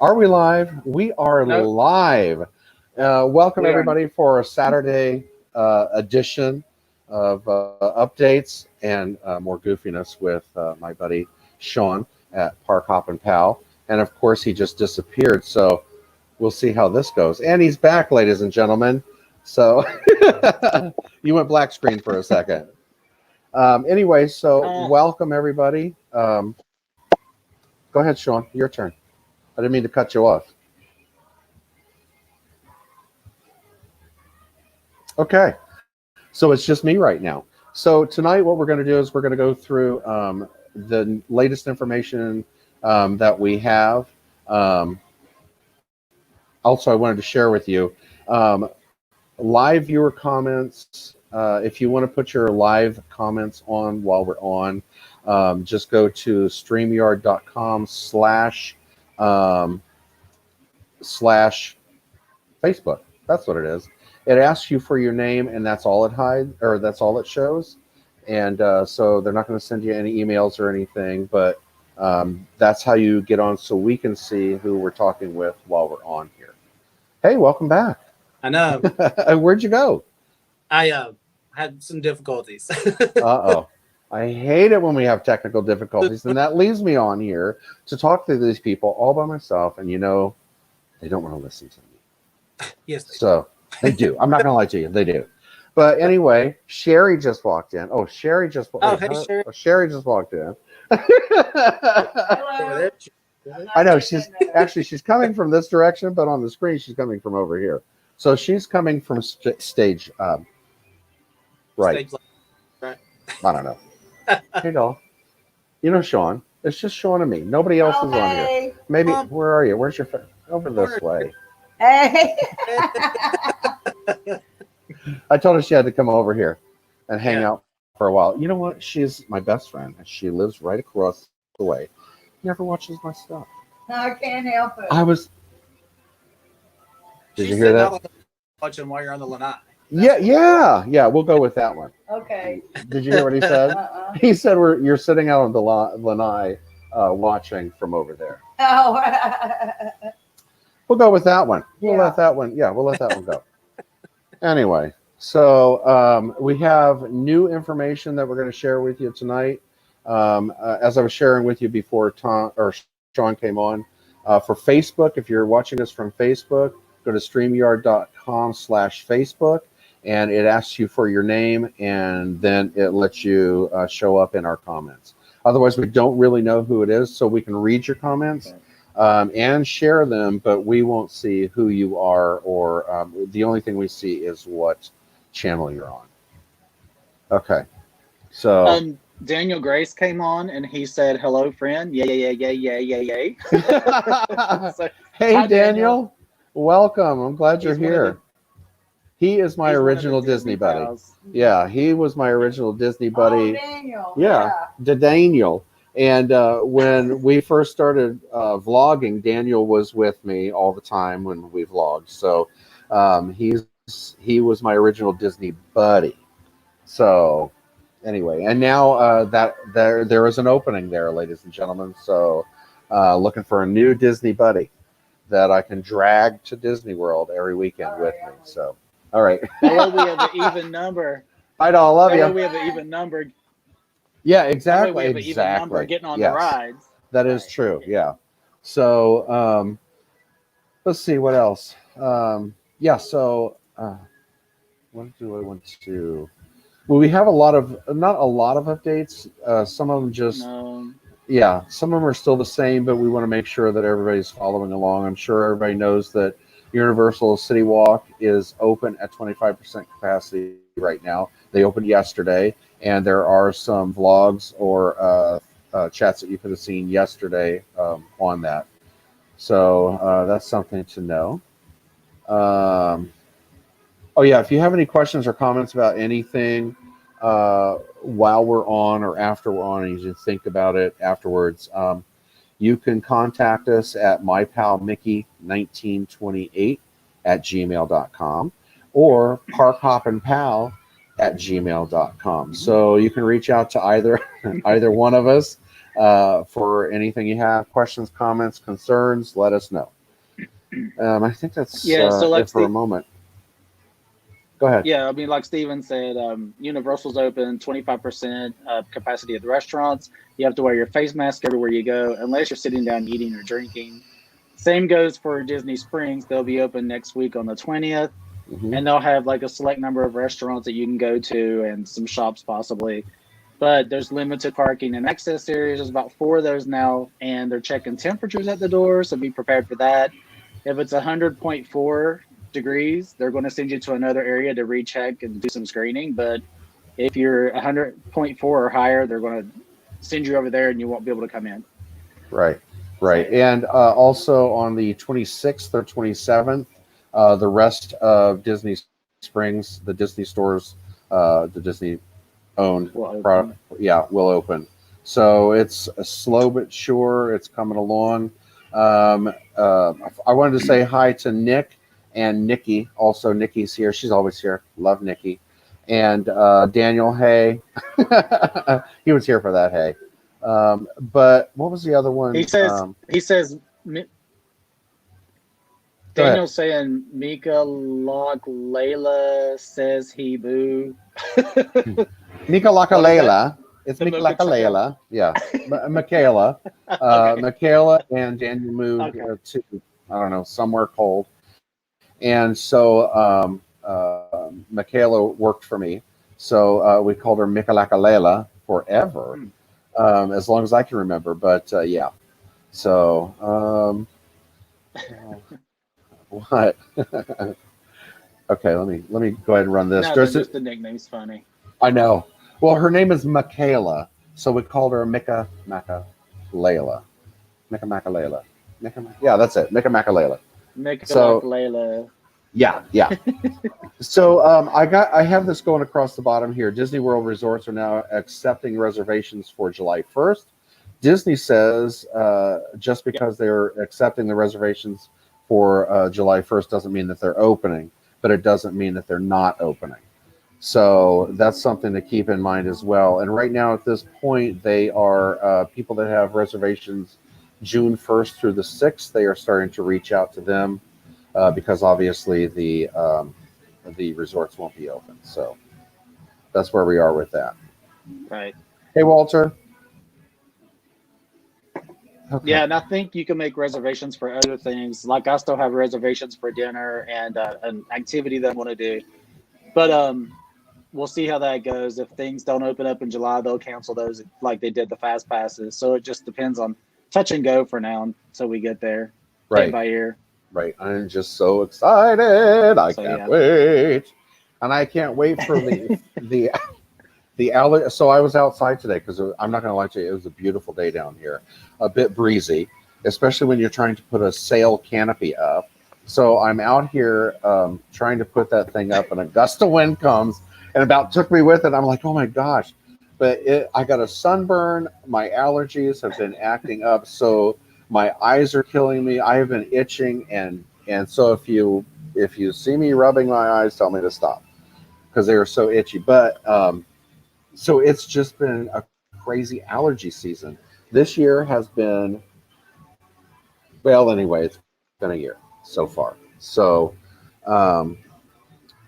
Are we live? We are live. Welcome everybody for a Saturday edition of updates and more goofiness with my buddy Sean at Park Hoppin Pal. And of course, he just disappeared. So we'll see how this goes. And he's back, ladies and gentlemen. So you went black screen for a second. Anyway, so welcome everybody. Go ahead, Sean. Your turn. I didn't mean to cut you off. Okay, so it's just me right now. So tonight what we're going to do is we're going to go through the latest information that we have. Also, I wanted to share with you live viewer comments. If you want to put your live comments on while we're on, just go to streamyard.com/Facebook. That's what it is. It asks you for your name, and that's all it hides, or that's all it shows. And so they're not going to send you any emails or anything, but that's how you get on, so we can see who we're talking with while we're on here. Hey, welcome back. I know. Where'd you go? I had some difficulties. Uh-oh. I hate it when we have technical difficulties, and that leaves me on here to talk to these people all by myself, and you know, they don't want to listen to me. Yes. They do. I'm not going to lie to you. They do. But anyway, Sherry just walked in. Oh, Sherry just walked in. Oh, hey, Sherry. Sherry just walked in. Hello. I know. She's coming from this direction, but on the screen, she's coming from over here. So she's coming from stage right. Right. I don't know. Hey, doll. You know, Sean. It's just Sean and me. Nobody else is on here. Maybe. Where are you? Where's your phone? Over this way. Hey. I told her she had to come over here and hang out for a while. You know what? She's my best friend, and she lives right across the way. Never watches my stuff. No, I can't help it. Did you hear that? Watching while you're on the lanai. Yeah. We'll go with that one. Okay. Did you hear what he said? He said you're sitting out on the lanai, watching from over there. Oh. We'll go with that one. We'll Yeah. let that one. Yeah, we'll let that one go. Anyway, so we have new information that we're going to share with you tonight. As I was sharing with you before Sean came on, for Facebook, if you're watching us from Facebook, go to streamyard.com/Facebook, and it asks you for your name, and then it lets you show up in our comments. Otherwise, we don't really know who it is, so we can read your comments. And share them, but we won't see who you are, or the only thing we see is what channel you're on. Okay, so Daniel Grace came on and he said, "Hello, friend." Yay. So, hey, hi, Daniel, welcome. I'm glad you're here. He is my original Disney buddy. pals. Yeah, he was my original Disney buddy. Oh, Daniel. Yeah. Daniel. And when we first started vlogging, Daniel was with me all the time when we vlogged. So he was my original Disney buddy. So anyway, and now that there is an opening there, ladies and gentlemen. So looking for a new Disney buddy that I can drag to Disney World every weekend with me. So all right. Well, we have an even number. I love you. We have an even number. Yeah, exactly. We have an even number getting on the rides. That is true. Yeah. So let's see what else. So what do I want to? Well, we have not a lot of updates. Some of them just some of them are still the same, but we want to make sure that everybody's following along. I'm sure everybody knows that Universal City Walk is open at 25% capacity right now. They opened yesterday. And there are some vlogs or chats that you could have seen yesterday on that. So that's something to know. If you have any questions or comments about anything while we're on or after we're on, and you just think about it afterwards, you can contact us at mypalmickey1928@gmail.com or parkhoppinpal@gmail.com. So you can reach out to either one of us for anything you have, questions, comments, concerns. Let us know. I think that's Yeah, so like it for a moment. Go ahead. Yeah, I mean, like Steven said, Universal's open, 25% capacity of the restaurants. You have to wear your face mask everywhere you go, unless you're sitting down eating or drinking. Same goes for Disney Springs. They'll be open next week on the 20th, Hmm. and they'll have like a select number of restaurants that you can go to and some shops possibly. But there's limited parking and access areas. There's about 4 of those now, and they're checking temperatures at the door, so be prepared for that. If it's 100.4 degrees, they're going to send you to another area to recheck and do some screening. But if you're 100.4 or higher, they're going to send you over there and you won't be able to come in. Right, right. So, And also on the 26th or 27th, the rest of Disney Springs, the Disney stores, the Disney owned we'll open. product, yeah, will open. So it's a slow but sure. It's coming along. I wanted to say hi to Nick and Nikki. Also, Nikki's here. She's always here. Love Nikki. And Daniel Hay. He was here for that Hay. But what was the other one? He says, Go ahead. Daniel's saying Mika Lock Layla says he boo. Mika Lakalela. It's The Mika Mocha Lakalela. Yeah. Michaela. Okay. Michaela and Daniel moved Okay. to, I don't know, somewhere cold. And so Michaela worked for me. So we called her Mika Lakalela forever, as long as I can remember. But yeah. So what? Okay, let me go ahead and run this. No, just the nickname's funny. I know. Well, her name is Michaela, so we called her Mika Layla. Mika Layla. Yeah, that's it. Mika Layla. Mika So- Lock Layla. Yeah, yeah. So I have this going across the bottom here. Disney World resorts are now accepting reservations for July 1st. Disney says just because they're accepting the reservations for July 1st doesn't mean that they're opening, but it doesn't mean that they're not opening. So that's something to keep in mind as well. And right now, at this point, they are people that have reservations June 1st through the 6th. They are starting to reach out to them because obviously the resorts won't be open. So that's where we are with that. Right. Hey, Walter. Okay. Yeah, and I think you can make reservations for other things. Like I still have reservations for dinner and an activity that I want to do. But we'll see how that goes. If things don't open up in July, they'll cancel those like they did the fast passes. So it just depends on touch and go for now until we get there. Play it Right. by ear. Right. I'm just so excited. I So, can't yeah. wait. And I can't wait for the alley. So I was outside today because I'm not going to lie to you, it was a beautiful day down here, a bit breezy, especially when you're trying to put a sail canopy up. So I'm out here trying to put that thing up, and a gust of wind comes and about took me with it. I'm like, oh my gosh! But I got a sunburn. My allergies have been acting up, so my eyes are killing me. I have been itching, and so if you see me rubbing my eyes, tell me to stop because they are so itchy. But so it's just been a crazy allergy season. This year has been, well, anyway, it's been a year so far. So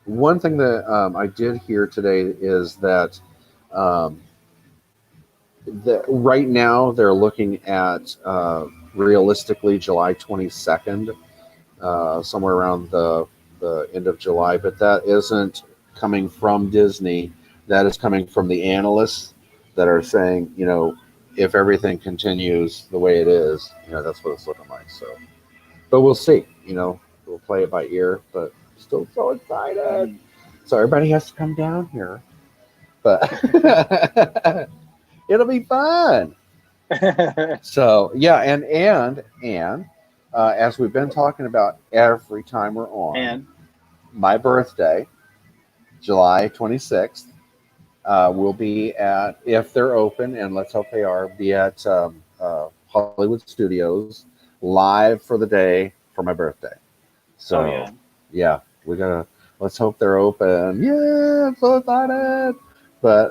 one thing that I did hear today is that um, right now they're looking at realistically July 22nd, somewhere around the end of July, but that isn't coming from Disney. That is coming from the analysts that are saying, if everything continues the way it is, that's what it's looking like. So, but we'll see. We'll play it by ear, but still so excited. So everybody has to come down here, but it'll be fun. So yeah, and as we've been talking about every time we're on, And my birthday, July 26th, will be at, if they're open, and let's hope they are, be at Hollywood Studios live for the day for my birthday. So yeah, let's hope they're open. Yeah, I'm so excited. But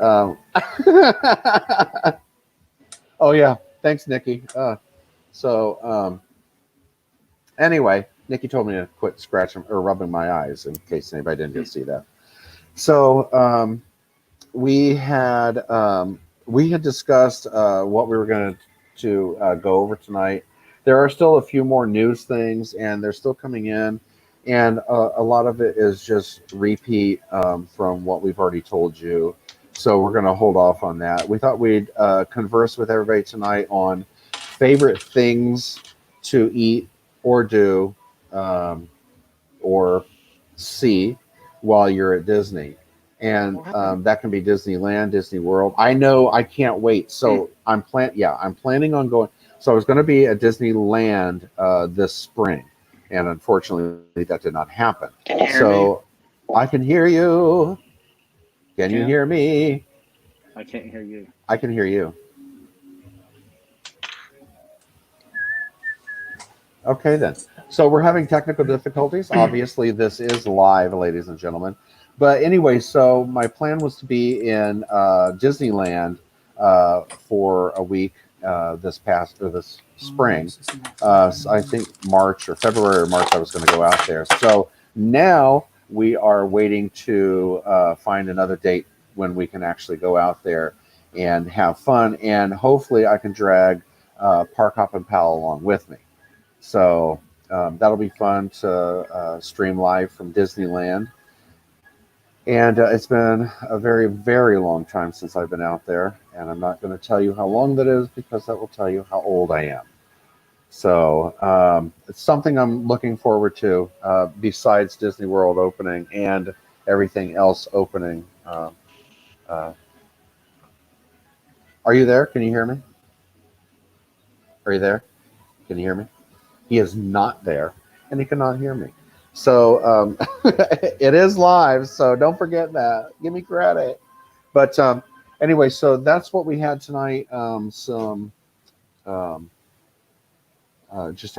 oh yeah, thanks, Nikki. So anyway, Nikki told me to quit scratching or rubbing my eyes in case anybody didn't get to see that. So we had discussed what we were going to go over tonight. There are still a few more news things, and they're still coming in, and a lot of it is just repeat from what we've already told you. So we're going to hold off on that. We thought we'd converse with everybody tonight on favorite things to eat or do or see while you're at Disney. And that can be Disneyland, Disney World. I know I can't wait. So I'm planning on going. So I was going to be at Disneyland this spring, and unfortunately that did not happen. Can you hear So I can hear you. Can you Yeah. hear me? I can't hear you. I can hear you. Okay, then. So we're having technical difficulties. Obviously, this is live, ladies and gentlemen. But anyway, so my plan was to be in Disneyland for a week this spring. So I think March or February or March, I was going to go out there. So now we are waiting to find another date when we can actually go out there and have fun. And hopefully I can drag Park Hop and Pal along with me. So that'll be fun to stream live from Disneyland. And it's been a very, very long time since I've been out there. And I'm not going to tell you how long that is because that will tell you how old I am. So it's something I'm looking forward to besides Disney World opening and everything else opening. Are you there? Can you hear me? Are you there? Can you hear me? He is not there, and he cannot hear me. So it is live, so don't forget that. Give me credit. But anyway, so that's what we had tonight. Just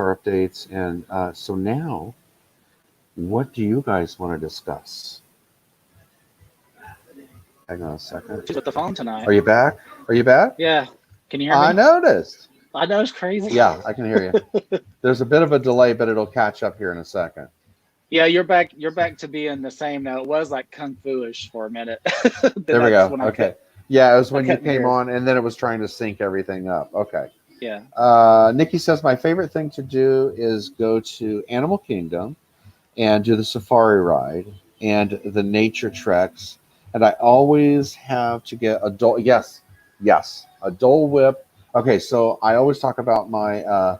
our updates. And so now, what do you guys want to discuss? Hang on a second. She's with the phone tonight. Are you back? Are you back? Yeah. Can you hear me? I noticed. I know it's crazy. Yeah, I can hear you. There's a bit of a delay, but it'll catch up here in a second. Yeah, you're back. You're back to being the same now. It was like kung fu-ish for a minute. There we go. Okay. Yeah, it was when you couldn't came hear. on, and then it was trying to sync everything up. Okay. Yeah. Nikki says my favorite thing to do is go to Animal Kingdom and do the safari ride and the nature treks. And I always have to get a Dole. Yes, a Dole Whip. Okay, so I always talk about my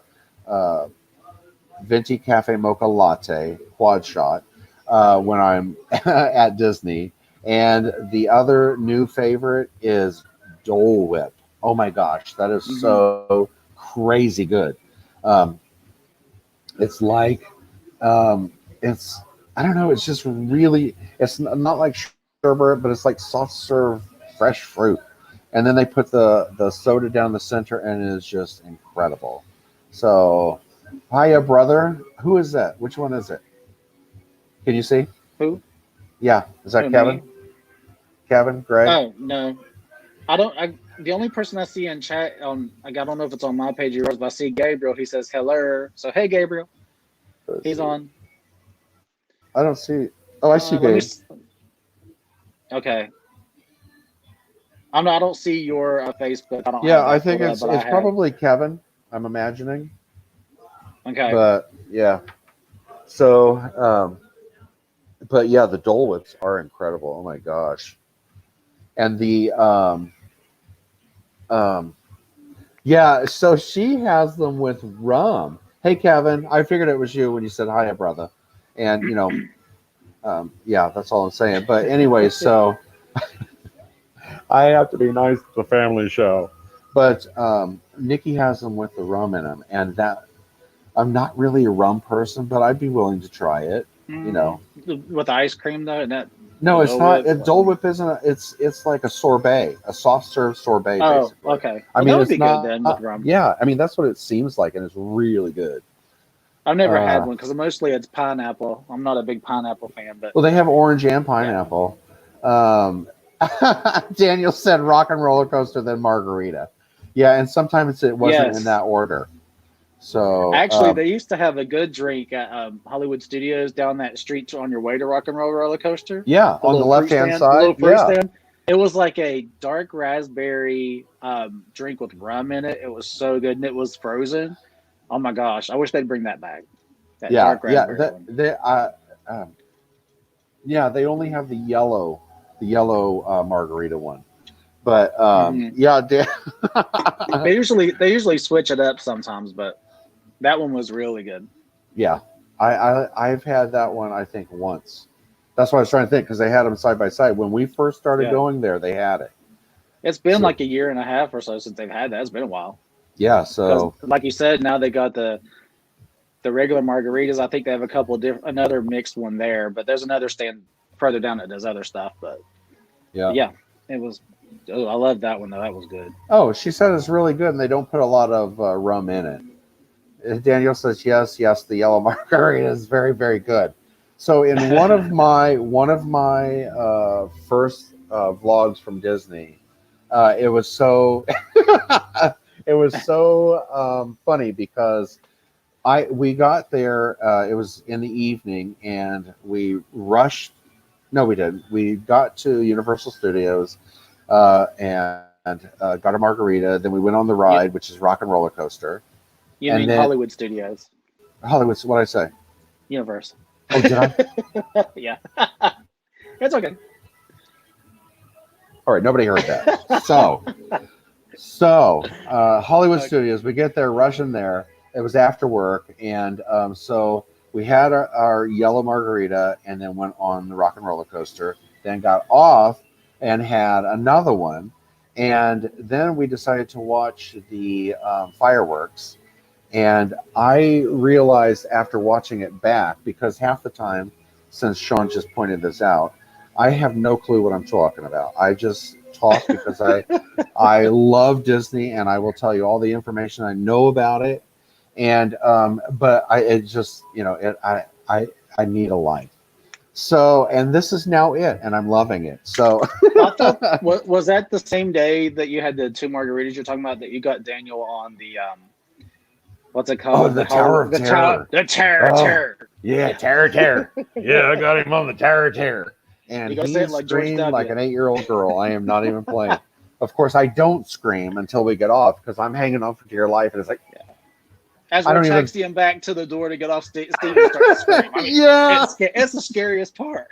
Venti Cafe Mocha Latte quad shot when I'm at Disney. And the other new favorite is Dole Whip. Oh my gosh, that is so crazy good. It's like, it's, I don't know, it's just really, it's not like sherbet, but it's like soft serve fresh fruit. And then they put the soda down the center, and it is just incredible. So, hiya, brother. Who is that? Which one is it? Can you see? Who? Yeah, is that Oh, Kevin? me? Kevin, Greg? Oh no, I don't. The only person I see in chat I don't know if it's on my page or yours, but I see Gabriel. He says hello. So hey, Gabriel. He's on. I don't see. Oh, I see Gabe. Okay. I don't see your Facebook. I don't. Yeah, have that I think pulled up, it's but I have. probably Kevin. I'm imagining. Okay. But yeah. So, but yeah, the Dole Whips are incredible. Oh my gosh. And the yeah, so she has them with rum. Hey Kevin, I figured it was you when you said hi, brother. And you know, yeah, that's all I'm saying. But anyway, so I have to be nice to the family show. But Nikki has them with the rum in them, and that I'm not really a rum person, but I'd be willing to try it. You know, with ice cream though, and that. no, it's Dole not. Whip? Dole Whip isn't. It's like a sorbet, a soft serve sorbet. Oh, basically. okay. I Well, mean, that would it's be not. good then with rum. Yeah, I mean that's what it seems like, and it's really good. I've never had one because mostly it's pineapple. I'm not a big pineapple fan, but Well, they have orange and pineapple. Daniel said rock and roller coaster, then margarita. Yeah, and sometimes it wasn't in that order. So Actually, they used to have a good drink at Hollywood Studios down that street on your way to Rock and Roll Roller Coaster. yeah, on the little left fruit hand stand, the side, little fruit yeah, stand. It was like a dark raspberry drink with rum in it. It was so good, and it was frozen. Oh my gosh! I wish they'd bring that back. That yeah, dark yeah. raspberry one. Um, yeah, they only have the yellow margarita one. But Mhm. yeah, They usually switch it up sometimes, but that one was really good. yeah, I've had that one I think once. That's what I was trying to think because they had them side by side when we first started Yeah. going there. They had it. It's been So like a year and a half or so since they've had that. It's been a while. yeah, Because, so like you said, now they got the regular margaritas. I think they have a couple of another mixed one there, but there's another stand further down that does other stuff. But yeah. yeah, it was. Oh, I love that one though. That was good. Oh, she said it's really good, and they don't put a lot of rum in it. Daniel says yes, yes. The yellow margarita is very, very good. So in one of my first vlogs from Disney, it was so it was so funny because we got there. It was in the evening, and we rushed. No, we didn't. We got to Universal Studios and got a margarita. Then we went on the ride, which is Rock and Roller Coaster. You And mean then Hollywood Studios, Hollywood. What did I say? Universe? Oh, did I? Yeah, it's okay. All right, nobody heard that. So Hollywood Okay. Studios. We get there, rushing there. It was after work, and so we had our yellow margarita, and then went on the Rock and Roller Coaster. Then got off and had another one, and then we decided to watch the fireworks. And I realized after watching it back, because half the time, since Sean just pointed this out, I have no clue what I'm talking about. I just talk because I love Disney, and I will tell you all the information I know about it. And but it just I need a life. So, and this is now it, and I'm loving it. So I thought was that the same day that you had the two margaritas you're talking about that you got Daniel on the what's it called? the Tower of Terror. The Terror Oh. Terror. Yeah, Terror. Yeah, I got him on the Terror. And You gotta he say it like George screamed W. like an 8-year-old girl. I am not even playing. Of course, I don't scream until we get off because I'm hanging on for dear life, and it's like, As I we're don't even- taxiing back to the door to get off, Steven starts screaming. I mean, yeah, it's the scariest part.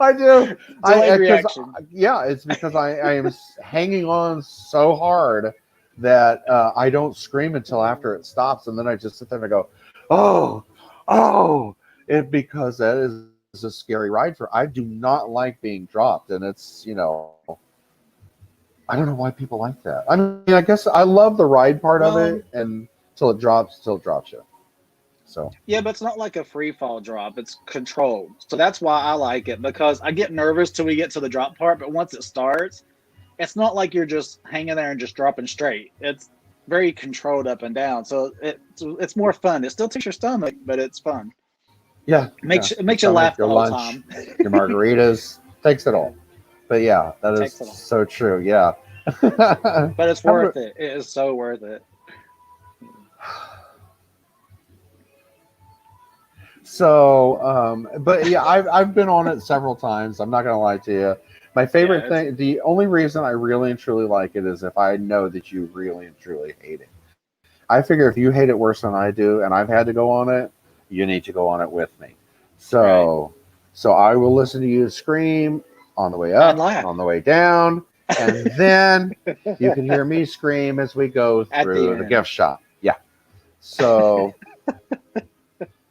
I do. Delayed reaction. Yeah, it's because I am hanging on so hard that I don't scream until after it stops, and then I just sit there and I go, oh, because that is a scary ride. I do not like being dropped, and it's I don't know why people like that. I mean, I guess I love the ride part of it, and till it drops you. So Yeah, but it's not like a free fall drop. It's controlled. So that's why I like it, because I get nervous till we get to the drop part, but once it starts, it's not like you're just hanging there and just dropping straight. It's very controlled up and down. So it's more fun. It still takes your stomach, but it's fun. yeah, It makes you laugh the your whole lunch, time. your margaritas, takes it all. But yeah, that is Takes it all. so true. Yeah. But it's worth it. It is so worth it. So, but yeah, I've been on it several times. I'm not gonna lie to you. My favorite thing, the only reason I really and truly like it is if I know that you really and truly hate it. I figure if you hate it worse than I do, and I've had to go on it, you need to go on it with me. So, so I will listen to you scream on the way up, And laugh. on the way down, and then you can hear me scream as we go At the through the end. gift shop. Yeah. So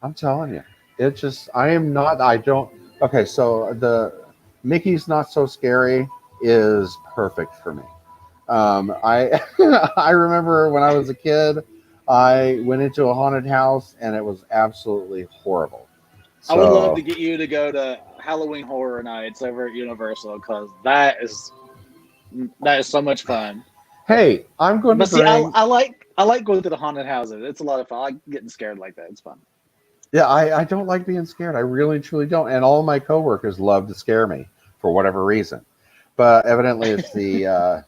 I'm telling you, it just, okay, so the Mickey's Not So Scary is perfect for me. I I remember when I was a kid, I went into a haunted house and it was absolutely horrible. So, I would love to get you to go to Halloween Horror Nights over at Universal, because that is so much fun. Hey, I'm going But to see, bring. I like going to the haunted houses. It's a lot of fun. I like getting scared like that. It's fun. Yeah, I don't like being scared. I really truly don't. And all of my coworkers love to scare me for whatever reason. But evidently it's the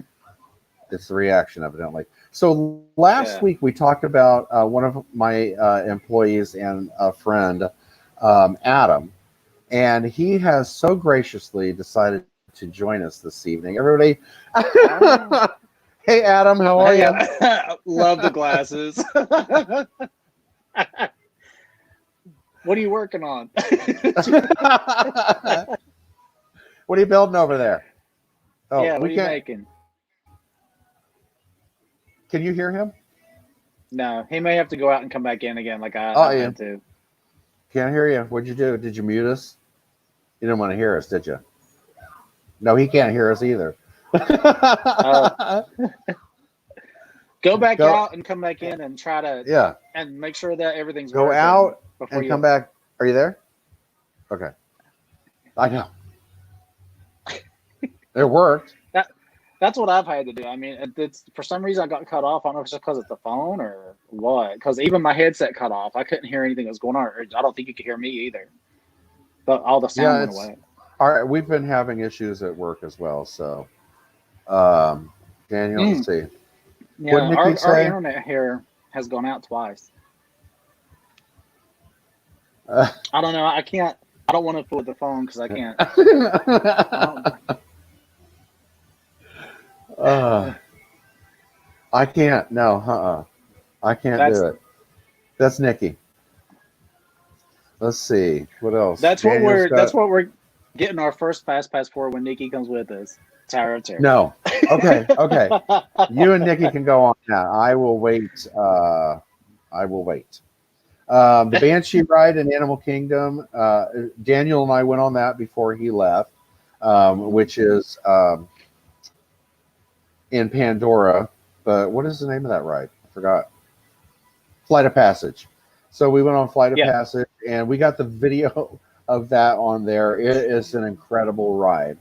reaction, evidently. So last Yeah. week we talked about one of my employees and a friend, Adam, and he has so graciously decided to join us this evening. Everybody, Oh. hey Adam, how are Hey, you? love the glasses. What are you working on? What are you building over there? Oh, Yeah, what we are you can't. making? Can you hear him? No, he may have to go out and come back in again, like Oh, I've yeah. had to. Can't hear you. What'd you do? Did you mute us? You didn't want to hear us, did you? No, he can't hear us either. Go back Go, out and come back in and try to yeah. and make sure that everything's Go working out before and you come back. Are you there? Okay. I know. It worked. That's what I've had to do. I mean, it's for some reason I got cut off. I don't know if it's just because it's the phone or what. Because even my headset cut off. I couldn't hear anything that was going on. Or I don't think you could hear me either. But all the sound Yeah, went it's away. all right. We've been having issues at work as well. So, Daniel, let's see. Yeah, What did Nikki our say? internet here has gone out twice. Uh, I don't know. I can't. I don't want to put the phone because I can't. I I can't. No, I can't That's do it. That's Nikki. Let's see. What else? that's Daniel's got. that's what we're getting our first fast pass for when Nikki comes with us. Tower of Terror. No. Okay. Okay. You and Nikki can go on now. I will wait. I will wait. The Banshee ride in Animal Kingdom. Daniel and I went on that before he left, which is in Pandora. But what is the name of that ride? I forgot. Flight of Passage. So we went on Flight of Yeah. Passage, and we got the video of that on there. It is an incredible ride.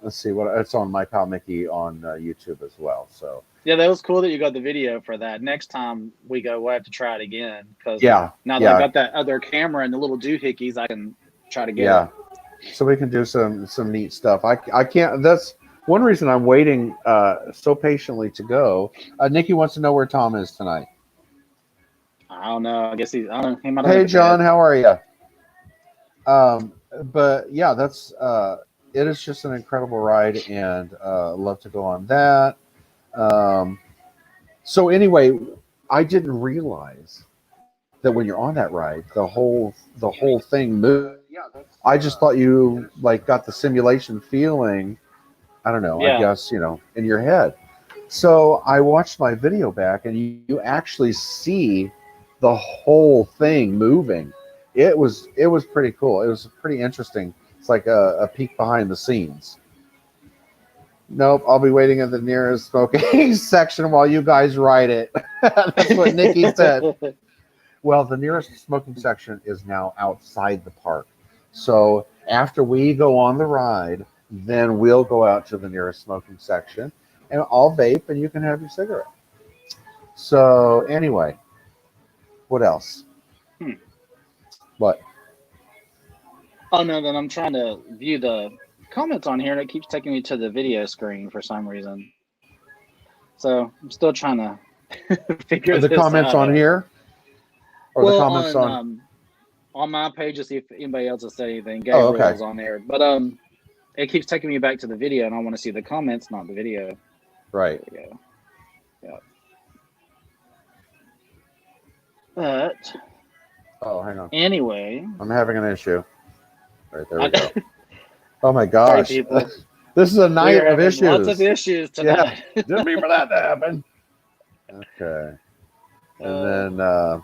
Let's see what it's on My Pal Mickey on YouTube as well. So Yeah, that was cool that you got the video for that. Next time we go, we'll have to try it again because yeah, now that I got that other camera and the little doohickeys, I can try to get yeah. it. So we can do some neat stuff. I can't. That's one reason I'm waiting so patiently to go. Nikki wants to know where Tom is tonight. I don't know. I guess he's. I don't know. He might have Hey went to John, bed. how are you? But yeah, that's it is just an incredible ride, and love to go on that. So anyway, I didn't realize that when you're on that ride, the whole thing moves. I just thought you like got the simulation feeling. I don't know. I Yeah. guess in your head. So I watched my video back, and you actually see the whole thing moving. It was pretty cool. It was pretty interesting. It's like a peek behind the scenes. Nope, I'll be waiting in the nearest smoking section while you guys ride it. That's what Nikki said. Well, the nearest smoking section is now outside the park. So after we go on the ride, then we'll go out to the nearest smoking section, and I'll vape, and you can have your cigarette. So anyway, what else? What? Oh no, then I'm trying to view the comments on here, and it keeps taking me to the video screen for some reason. So I'm still trying to figure The this comments out. on here, or well, the comments on my page to see if anybody else has said anything. Oh, okay. Gabriel's on there, but it keeps taking me back to the video, and I want to see the comments, not the video. Right. There we go. Yeah. But Oh, hang on. anyway, I'm having an issue. Right there we I- go. Oh my sorry, gosh. people. This is a We're night of having issues. Lots of issues tonight. Didn't mean for that to happen. Okay. And then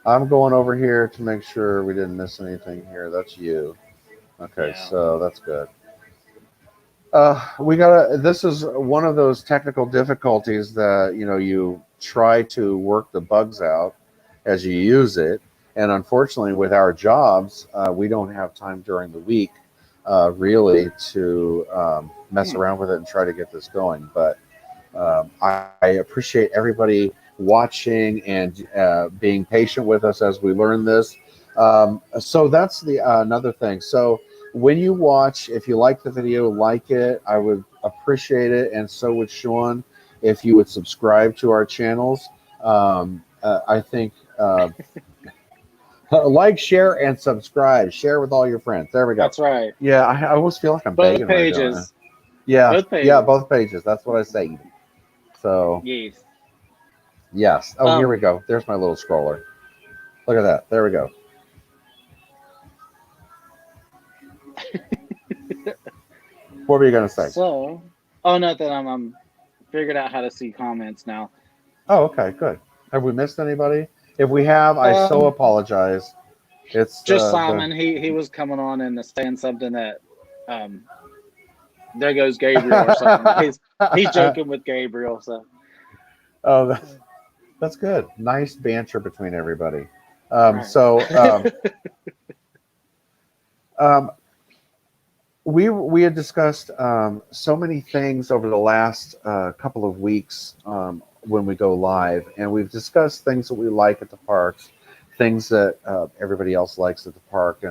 I'm going over here to make sure we didn't miss anything here. That's you. Okay, Yeah. so that's good. This is one of those technical difficulties that, you try to work the bugs out as you use it. And unfortunately, with our jobs, we don't have time during the week really to mess around with it and try to get this going. But I appreciate everybody watching and being patient with us as we learn this. So that's another thing. So when you watch, if you like the video, like it. I would appreciate it, and so would Sean. if you would subscribe to our channels. I think like, share, and subscribe. Share with all your friends. There we go. That's right. Yeah, I almost feel like I'm Both begging when I do it. pages. Yeah, Both pages. yeah, both pages. That's what I say. So Yes. yes. Oh, here we go. There's my little scroller. Look at that. There we go. What were you gonna say? So, oh, nothing. I'm figured out how to see comments now. Oh, okay, good. Have we missed anybody? If we have, I so apologize. It's just Simon. He was coming on and saying something that, there goes Gabriel or something. He's joking with Gabriel. So, oh, that's good. Nice banter between everybody. Right. So, we had discussed so many things over the last couple of weeks when we go live, and we've discussed things that we like at the parks, things that everybody else likes at the park,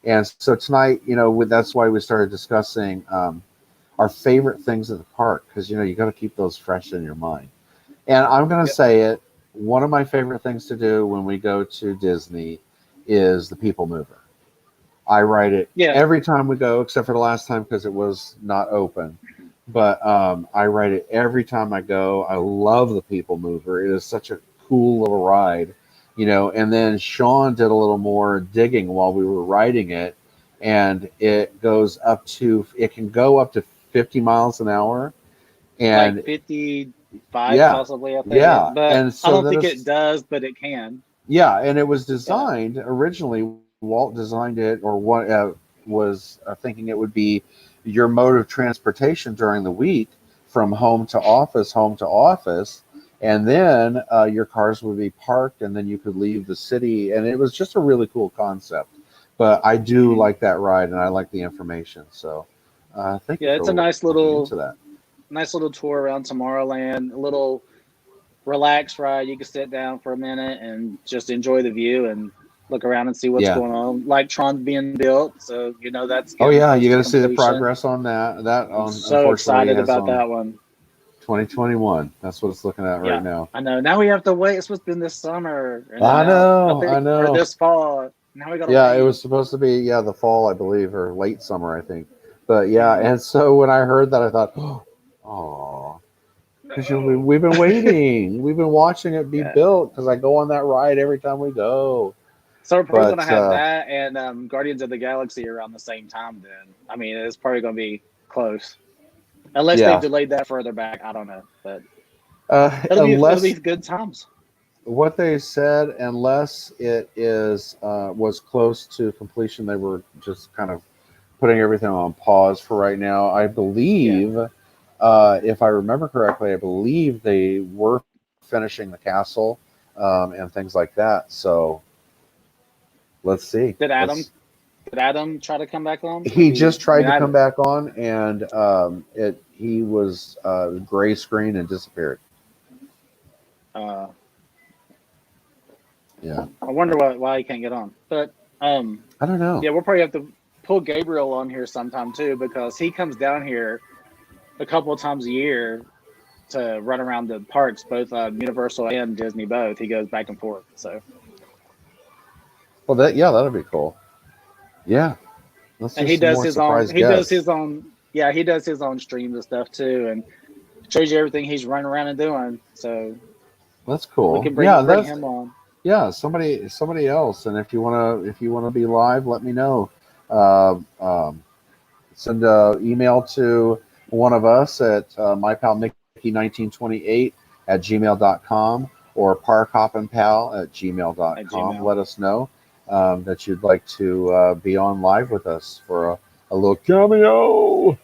and so tonight, that's why we started discussing our favorite things at the park, because you got to keep those fresh in your mind. And I'm going to say it. One of my favorite things to do when we go to Disney is the People Mover. I ride it every time we go, except for the last time because it was not open. But I ride it every time I go. I love the People Mover. It is such a cool little ride, And then Sean did a little more digging while we were riding it, and it can go up to 50 miles an hour, and like 55 possibly. I think. Yeah, but and so I don't think it does, but it can. Yeah, and it was designed originally. Walt designed it, or what was thinking it would be your mode of transportation during the week from home to office, and then your cars would be parked, and then you could leave the city, and it was just a really cool concept. But I do like that ride, and I like the information. So, thank you. It's a nice little tour around Tomorrowland. A little relaxed ride. You can sit down for a minute and just enjoy the view and look around and see what's going on. Like Tron's being built, so that's. Oh yeah, you got to see the progress on that. I'm so excited about that one. 2021. That's what it's looking at right now. I know. Now we have to wait. It's supposed to be this summer. I know. Or this fall. Now we got. Yeah, it was supposed to be the fall, I believe, or late summer, I think. But and so when I heard that, I thought, oh, because we've been waiting. We've been watching it be built because I go on that ride every time we go. So we're probably going to have that and Guardians of the Galaxy around the same time then. I mean, it's probably going to be close. Unless they've delayed that further back. I don't know. But it'll be good times. What they said, unless it was close to completion, they were just kind of putting everything on pause for right now. I believe, if I remember correctly, I believe they were finishing the castle and things like that. So let's see. Did Adam try to come back on? He just tried to come back on, and he was gray screen and disappeared. Yeah. I wonder why he can't get on. But I don't know. Yeah, we'll probably have to pull Gabriel on here sometime too, because he comes down here a couple of times a year to run around the parks, both Universal and Disney both. He goes back and forth. So well, that'll be cool. Yeah. And he does his own he does his own streams and stuff too, and shows you everything he's running around and doing. So that's cool. We can bring him on. Yeah, somebody else. And if you wanna be live, let me know. Send an email to one of us at mypalmickey1928@gmail.com or parkhopinpal@gmail.com. Let us know that you'd like to be on live with us for a little cameo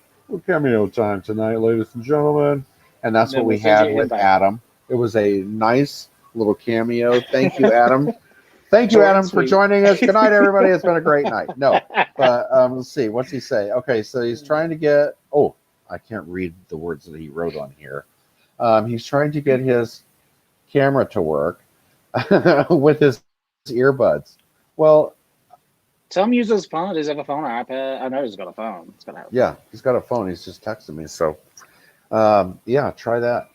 time tonight, ladies and gentlemen. And that's what we had with Adam. It was a nice little cameo. Thank you, Adam. Thank you, Adam, for joining us. Good night, everybody. It's been a great night. No, but let's see. What's he say? Okay, so he's trying to get. Oh, I can't read the words that he wrote on here. He's trying to get his camera to work with his earbuds. Well, tell him use his phone. Does he have a phone or iPad? I know he's got a phone. He's got a phone. He's just texting me. So, try that.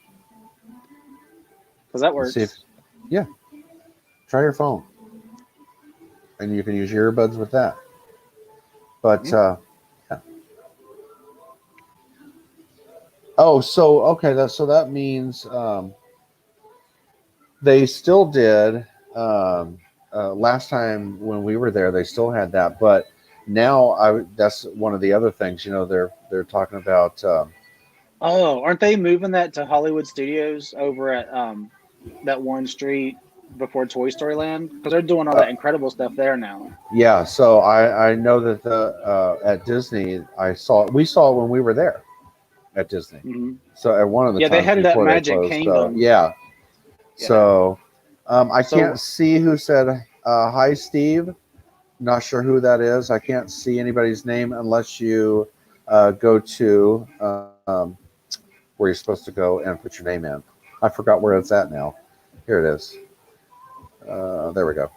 Because that works. See if, yeah, try your phone, and you can use your earbuds with that. But yeah. Oh, so okay, that means they still did. Last time when we were there, they still had that, but now that's one of the other things. They're talking about. Oh, aren't they moving that to Hollywood Studios over at that one street before Toy Story Land? Because they're doing all that incredible stuff there now. Yeah, so I know that at Disney we saw it when we were there at Disney. Mm-hmm. So at one of the Yeah, they times had it at before they Magic closed. Kingdom. Yeah. So I So- can't see who said hi, Steve. Not sure who that is. I can't see anybody's name unless you go to where you're supposed to go and put your name in. I forgot where it's at now. Here it is. There we go.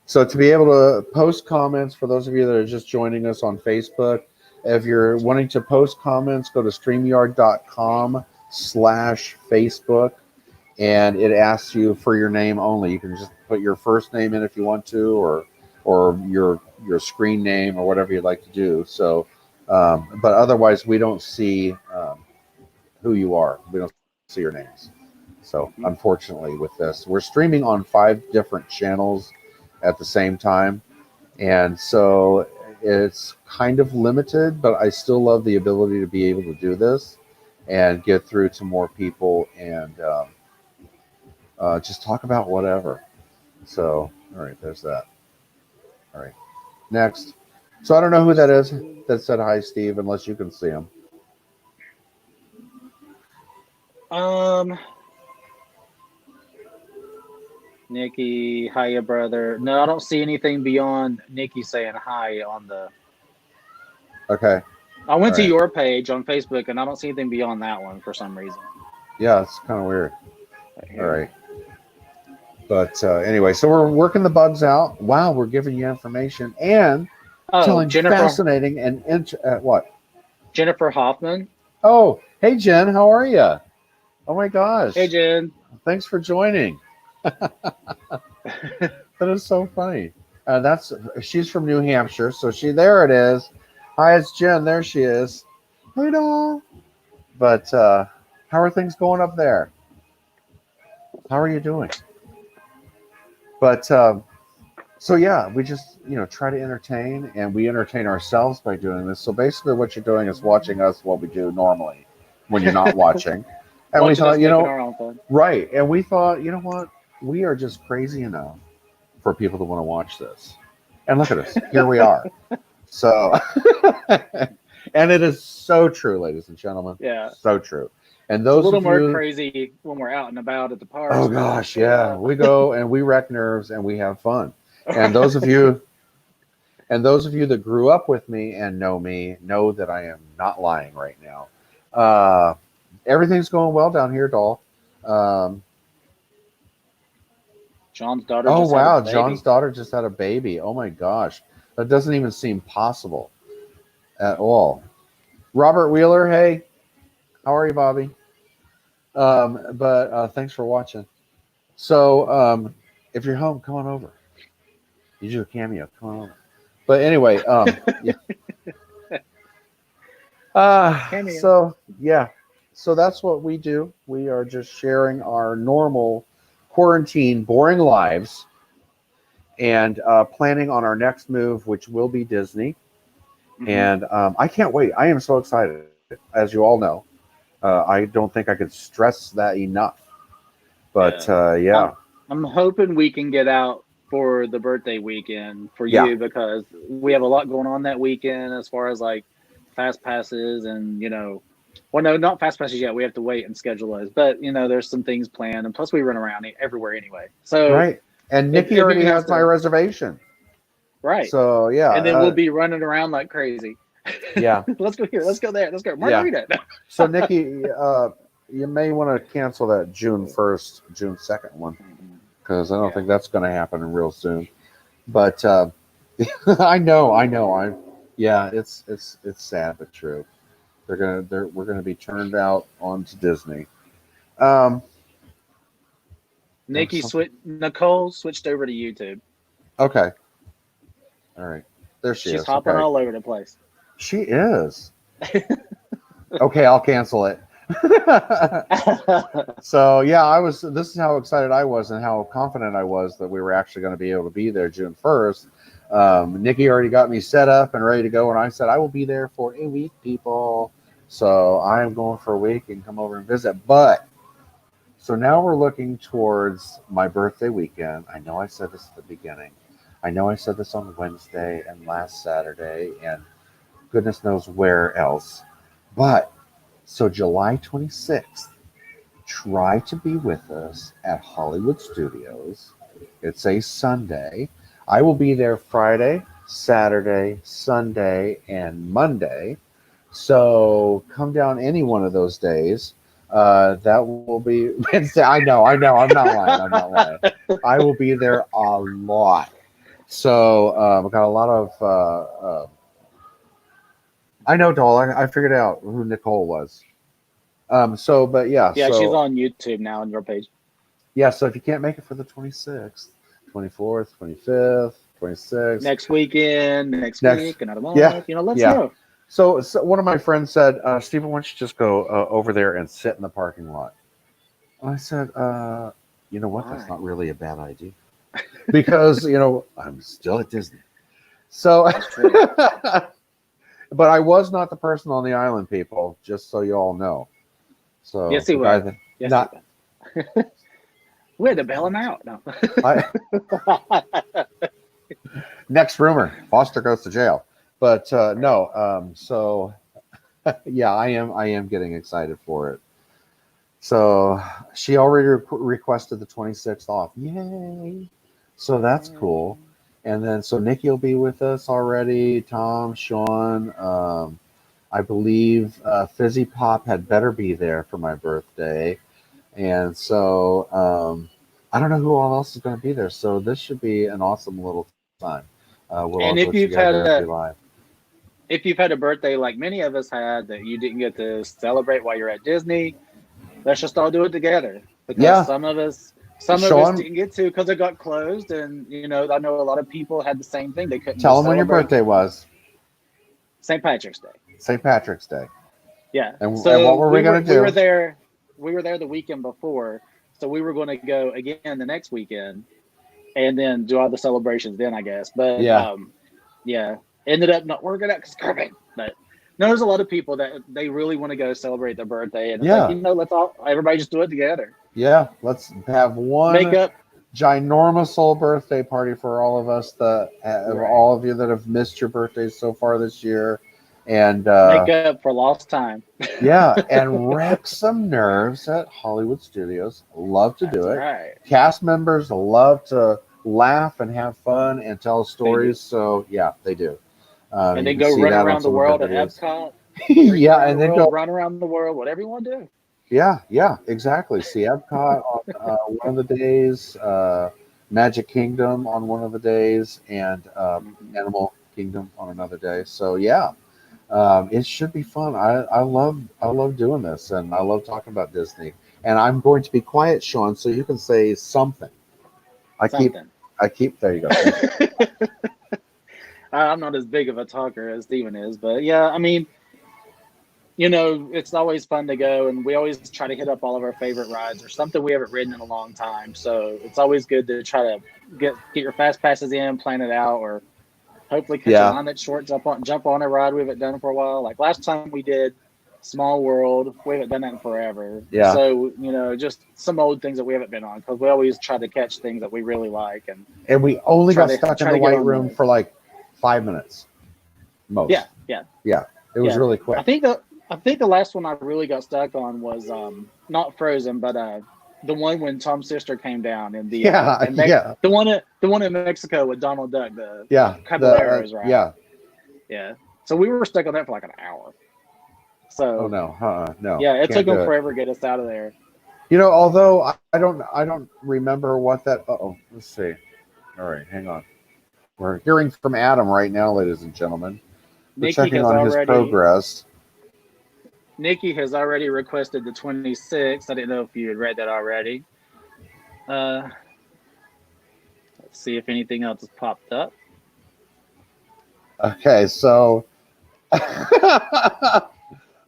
So to be able to post comments, for those of you that are just joining us on Facebook, if you're wanting to post comments, go to StreamYard.com/Facebook, and it asks you for your name only. You can just put your first name in if you want to, or your screen name or whatever you'd like to do. So, but otherwise, we don't see who you are. We don't see your names. So, unfortunately, with this, we're streaming on 5 different channels at the same time, and so it's kind of limited. But I still love the ability to be able to do this and get through to more people and just talk about whatever. So, all right, there's that. All right, next. So I don't know who that is that said hi, Steve, unless you can see him. Nikki, hiya, brother. No, I don't see anything beyond Nikki saying hi on the. Okay. I went All to right. your page on Facebook, and I don't see anything beyond that one for some reason. Yeah, it's kind of weird. Right All here. right. But anyway, so we're working the bugs out. Wow, we're giving you information and telling fascinating and what? Jennifer Hoffman. Oh, hey Jen, how are you? Oh my gosh. Hey, Jen. Thanks for joining. That is so funny. She's from New Hampshire, so there it is. Hi, it's Jen. There she is. Hey, doll. But how are things going up there? How are you doing? But so yeah, we just try to entertain, and we entertain ourselves by doing this. So basically, what you're doing is watching us what we do normally when you're not watching. And we thought, our own fun. right? And we thought, you know what? We are just crazy enough for people to want to watch this. And look at us. Here we are. So, and it is so true, ladies and gentlemen. Yeah. So true. And It's a those little of more you, crazy when we're out and about at the parks. oh gosh, yeah, we go and we wreck nerves and we have fun. And those of you that grew up with me and know me know that I am not lying right now. Everything's going well down here, doll. John's daughter. Oh just had wow, a baby. John's daughter just had a baby. Oh my gosh, that doesn't even seem possible at all. Robert Wheeler, hey, how are you, Bobby? But thanks for watching. So if you're home, come on over. You do a cameo, come on over. But anyway, yeah. So yeah, so that's what we do. We are just sharing our normal quarantine, boring lives, and planning on our next move, which will be Disney. Mhm. And I can't wait. I am so excited, as you all know. I don't think I could stress that enough. But yeah. I'm hoping we can get out for the birthday weekend for Yeah. you, because we have a lot going on that weekend as far as like fast passes and well, no, not fast passes yet. We have to wait and schedule those, but there's some things planned, and plus we run around everywhere anyway. So Right. And Nikki already has my reservation. Right. So yeah. And then we'll be running around like crazy. Yeah. Let's go here. Let's go there. Let's go Margarita. Yeah. So Nikki, you may want to cancel that June 1st, June 2nd one, because I don't think that's going to happen real soon. But I know. Yeah, it's sad but true. We're gonna be turned out onto Disney. Nicole switched over to YouTube. Okay. All right. There she She's is. hopping Okay. all over the place. She is. Okay, I'll cancel it. So yeah, this is how excited I was and how confident I was that we were actually going to be able to be there June 1st. Nikki already got me set up and ready to go, and I said I will be there for a week, people. So I am going for a week and come over and visit. But so now we're looking towards my birthday weekend. I know I said this at the beginning. I know I said this on Wednesday and last Saturday and goodness knows where else. But so July 26th, try to be with us at Hollywood Studios. It's a Sunday. I will be there Friday, Saturday, Sunday, and Monday. So come down any one of those days. That will be Wednesday. I know. I'm not lying. I will be there a lot. So I've got a lot of. I know, Doll. I figured out who Nicole was. But yeah. Yeah, so, she's on YouTube now on your page. Yeah, so if you can't make it for the 26th, 24th, 25th, 26th. Next weekend, next week, another month. Yeah, Let's know. So one of my friends said, Stephen, why don't you just go over there and sit in the parking lot? And I said, you know what? Why? That's not really a bad idea. Because, I'm still at Disney. So, That's true. but I was not the person on the island, people, just so you all know. So Yes, he was. Yes, not, he was. We had to bail him out. No. Next rumor: Foster goes to jail. But no. So yeah, I am getting excited for it. So she already requested the 26th off. Yay! So that's cool. And then so Nikki will be with us already. Tom, Sean. I believe Fizzy Pop had better be there for my birthday. And so I don't know who all else is going to be there. So this should be an awesome little time. We'll And also if you've had live. If you've had a birthday like many of us had that you didn't get to celebrate while you're at Disney, let's just all do it together. Because some of us didn't get to because it got closed. And I know a lot of people had the same thing. They couldn't tell them when your birthday was. St. Patrick's Day. St. Patrick's Day. Yeah. And what were we going to do? We were there the weekend before, so we were going to go again the next weekend, and then do all the celebrations then, I guess. But ended up not working out because COVID. But no, there's a lot of people that they really want to go celebrate their birthday, and it's like, let's everybody just do it together. Yeah, let's have one ginormous old birthday party for all of us all of you that have missed your birthdays so far this year. And make up for lost time. And wreck some nerves at Hollywood Studios. Love to do it. Right. Cast members love to laugh and have fun and tell stories. So yeah, they do. And then go run around the world at Epcot. And then go run around the world. Whatever you want to do. Yeah, exactly. See Epcot on one of the days, Magic Kingdom on one of the days, and Animal Kingdom on another day. So yeah. It should be fun. I love doing this, and I love talking about Disney. And I'm going to be quiet, Sean, so you can say something. I keep. There you go. I'm not as big of a talker as Steven is, but yeah, I mean, it's always fun to go, and we always try to hit up all of our favorite rides or something we haven't ridden in a long time. So it's always good to try to get your fast passes in, plan it out, or hopefully catch a line that's short, jump on a ride we haven't done for a while. Like last time we did Small World, we haven't done that in forever. Yeah. So, just some old things that we haven't been on, because we always try to catch things that we really like. And we only got stuck in the white room for like 5 minutes. Most. Yeah. It was really quick. I think the last one I really got stuck on was not Frozen, but the one when Tom's sister came down in the the one in Mexico with Donald Duck, Caballeros, right? Yeah. So we were stuck on that for like an hour. So no. Yeah, it took them forever to get us out of there. Although I don't remember what that. Let's see. All right, hang on. We're hearing from Adam right now, ladies and gentlemen. We're checking on his progress. Nikki has already requested the 26th. I didn't know if you had read that already. Let's see if anything else has popped up. Okay, so guy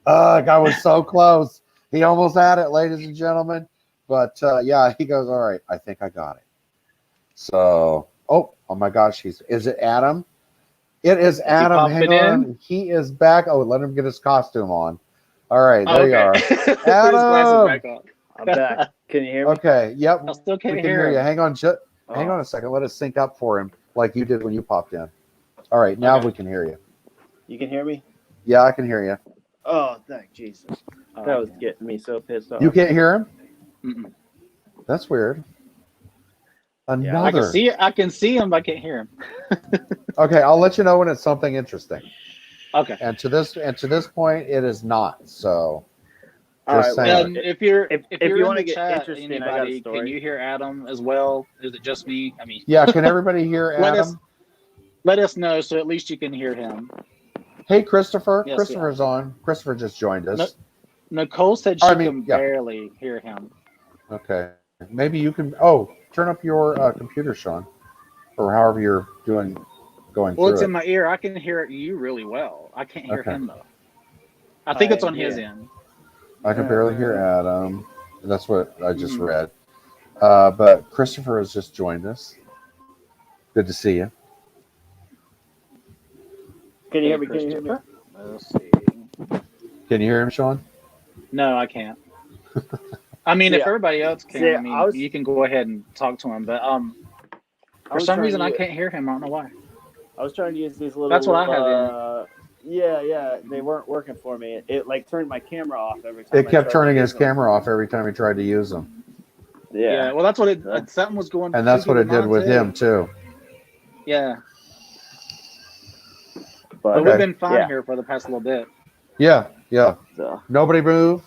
was so close. He almost had it, ladies and gentlemen. But yeah, he goes, all right, I think I got it. So, oh my gosh, is it Adam? It is Adam. Hang on. He is back. Oh, let him get his costume on. All right, there you are. Adam! I'm back. Can you hear me? Okay, yep. I still can't we can hear you. him. Hang on, hang on a second. Let us sync up for him like you did when you popped in. All right, now we can hear you. You can hear me? Yeah, I can hear you. Oh, thank Jesus. That was getting me so pissed off. You can't hear him? Mm-mm. That's weird. Another. Yeah, I can see him, but I can't hear him. Okay, I'll let you know when it's something interesting. Okay. And to this point, it is not. So, All just right, saying. And if you're if in you want the to get chat, interesting, I got a anybody, story. can you hear Adam as well? Is it just me? I mean, Yeah, can everybody hear let Adam? let us know so at least you can hear him. Hey, Christopher. Yes, Christopher's on. Christopher just joined us. Nicole said she can barely hear him. Okay. Maybe you can. Oh, turn up your computer, Sean, or however you're going Well, through it's it. in my ear. I can hear you really well. I can't hear him though. I think it's on his end. I can barely hear Adam. That's what I just read. But Christopher has just joined us. Good to see you. Can you hear me? Can you hear me? Let's see. Can you hear him, Sean? No, I can't. I mean, if everybody else can, See, I mean, you can go ahead and talk to him. But for some reason, I can't hear him. I don't know why. I was trying to use these little. That's what I have. Yeah, they weren't working for me. It like turned my camera off every time. It kept turning his camera off every time he tried to use them. Yeah. Well, that's what it. Something was going. And that's what it did with him too. Yeah. But we've been fine here for the past little bit. Yeah. So. Nobody move.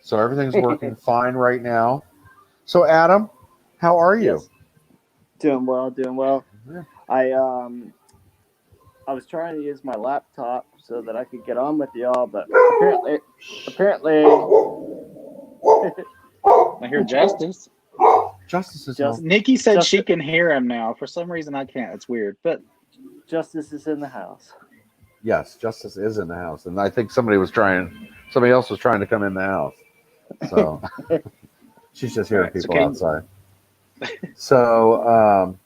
So everything's working fine right now. So Adam, how are you? Yes. Doing well. Yeah. I was trying to use my laptop so that I could get on with y'all, but apparently I hear Justice. Justice is Nikki said she can hear him now. For some reason, I can't. It's weird, but Justice is in the house. Yes, Justice is in the house, and I think somebody else was trying to come in the house. So she's just hearing people outside. So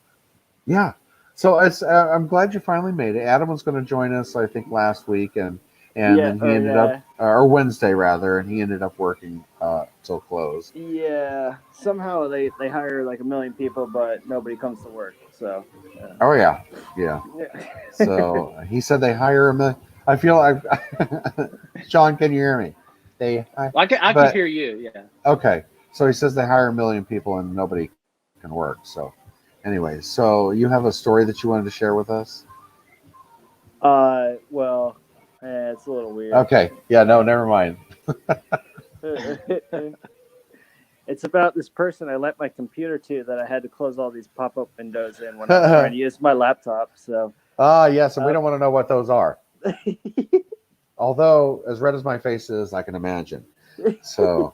yeah. So I'm glad you finally made it. Adam was going to join us, I think, last week, and then he ended up, or Wednesday rather, and he ended up working till close. Yeah, somehow they hire like 1 million people, but nobody comes to work. So. Oh yeah. So he said they hire 1 million. I feel like Sean, can you hear me? I can hear you. Yeah. Okay. So he says they hire 1 million people and nobody can work. So. Anyway, so you have a story that you wanted to share with us? Well, it's a little weird. Okay. Yeah, no, never mind. It's about this person I lent my computer to that I had to close all these pop-up windows in when I was trying to use my laptop. So. Yes, and we don't want to know what those are. Although, as red as my face is, I can imagine. So.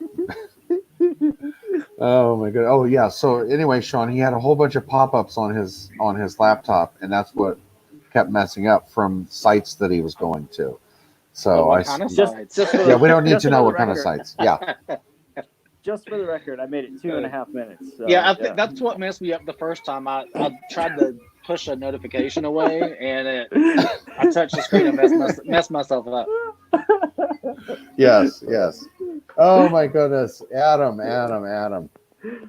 Oh my god! Oh yeah. So anyway, Sean, he had a whole bunch of pop-ups on his laptop, and that's what kept messing up from sites that he was going to. So what kind of sites? We don't need to know what kind of sites. Yeah. Just for the record, I made it 2.5 minutes. So, I think that's what messed me up the first time. I tried to push a notification away, and I touched the screen and messed myself up. Yes. Oh my goodness, Adam.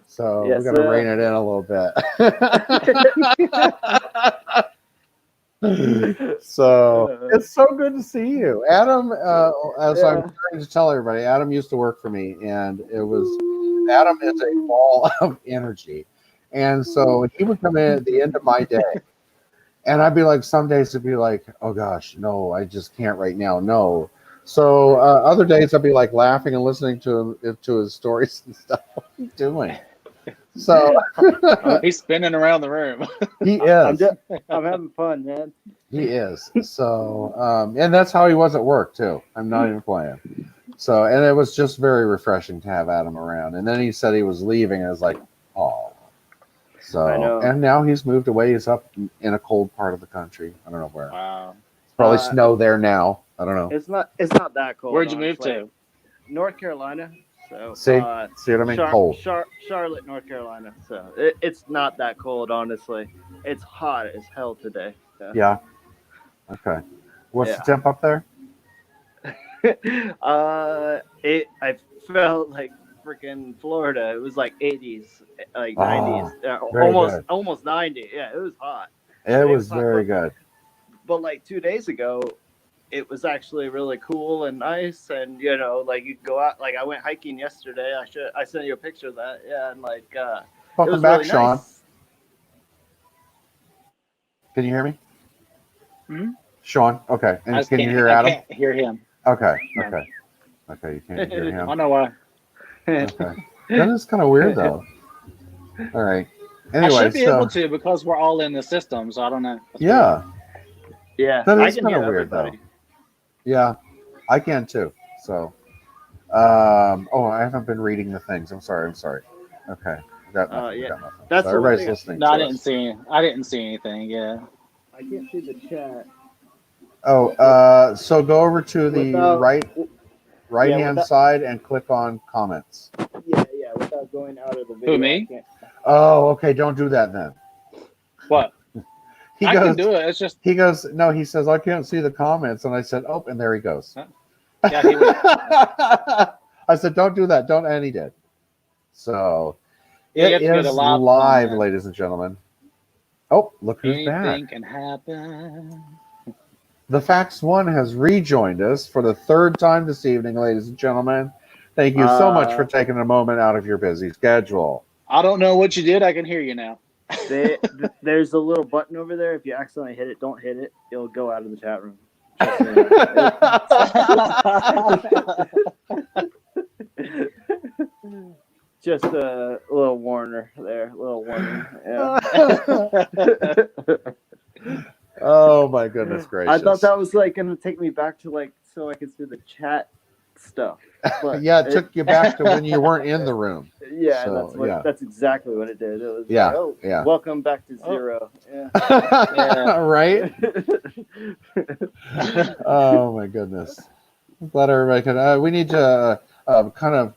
So we're gonna rein it in a little bit. So it's so good to see you, Adam. As I'm trying to tell everybody, Adam used to work for me, and Adam is a ball of energy, and so he would come in at the end of my day, and I'd be like, some days it'd be like, oh gosh, no, I just can't right now, no. So other days I'd be like laughing and listening to his stories and stuff. What are you doing? So he's spinning around the room. He is. I'm having fun, man. He is. So and that's how he was at work too. I'm not even playing. So, and it was just very refreshing to have Adam around. And then he said he was leaving, and I was like, oh. So, I know. and now he's moved away. He's up in a cold part of the country. I don't know where. Wow. Probably snow there now. I don't know. It's not that cold. Where'd you move honestly. to? North Carolina. So See what I mean? Cold. Charlotte, North Carolina. So it's not that cold, honestly. It's hot as hell today. Yeah. Okay. What's the temp up there? I felt like freaking Florida. It was like 80s, like 90s, almost 90. Yeah, it was hot. It was very good. But like 2 days ago, it was actually really cool and nice, and like you go out. Like I went hiking yesterday. I sent you a picture of that. Yeah, and like Welcome back, really Sean. Nice. Can you hear me? Hmm? Sean, okay. And can you hear Adam? I can't hear him. Okay, you can't hear him. I know why. Okay. That is kind of weird, though. All right. Anyway, I should be able to because we're all in the system, so I don't know. Yeah. Yeah. That is kind of weird, though. Yeah, I can too. So, I haven't been reading the things. I'm sorry. Okay. Got nothing. That's so everybody's listening. No, I didn't see anything. Yeah. I can't see the chat. Oh, so go over to the right hand side and click on comments. Yeah, without going out of the video. Who, me? Oh, okay. Don't do that then. What? I can do it. It's just he goes. No, he says I can't see the comments, and I said, oh, and there he goes. Yeah, he was. I said, don't do that. Don't, and he did. So it is live, ladies and gentlemen. Oh, look who's back. Anything can happen. The Fax One has rejoined us for the third time this evening, ladies and gentlemen. Thank you so much for taking a moment out of your busy schedule. I don't know what you did. I can hear you now. There's a little button over there. If you accidentally hit it, don't hit it. It'll go out of the chat room. Just a little warner there. A little warning. Yeah. Oh my goodness gracious! I thought that was like going to take me back to like so I could see the chat stuff. But yeah, it took you back to when you weren't in the room. Yeah, so, that's exactly what it did. It was welcome back to zero. Yeah. Right? Oh my goodness. I'm glad everybody could. We need to kind of.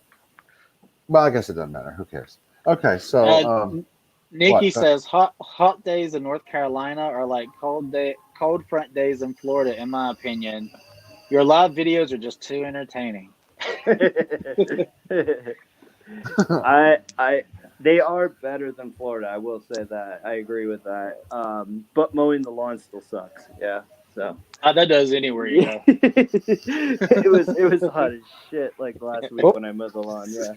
Well, I guess it doesn't matter. Who cares? Okay, so. Nikki says hot days in North Carolina are like cold front days in Florida. In my opinion, your live videos are just too entertaining. They are better than Florida. I will say that. I agree with that. But mowing the lawn still sucks. Yeah. So that does anywhere you go. It was hot as shit like last week when I mowed the lawn. Yeah.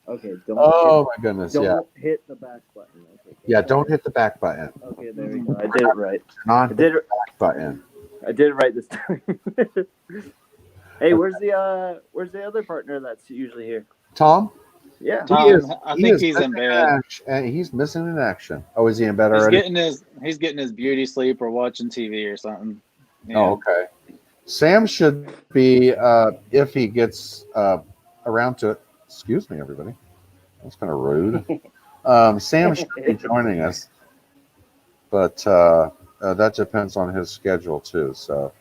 Okay. My goodness. Don't hit the back button. Okay, yeah. Don't hit the back button. Okay. There we go. I did it right. Not the back button. I did it right this time. Hey, where's the other partner that's usually here? Tom? Yeah. I think he's in bed. And he's missing in action. Oh, is he in bed already? He's getting his beauty sleep or watching TV or something. Yeah. Oh, okay. Sam should be if he gets around to it. Excuse me, everybody. That's kind of rude. Sam should be joining us, but that depends on his schedule too. So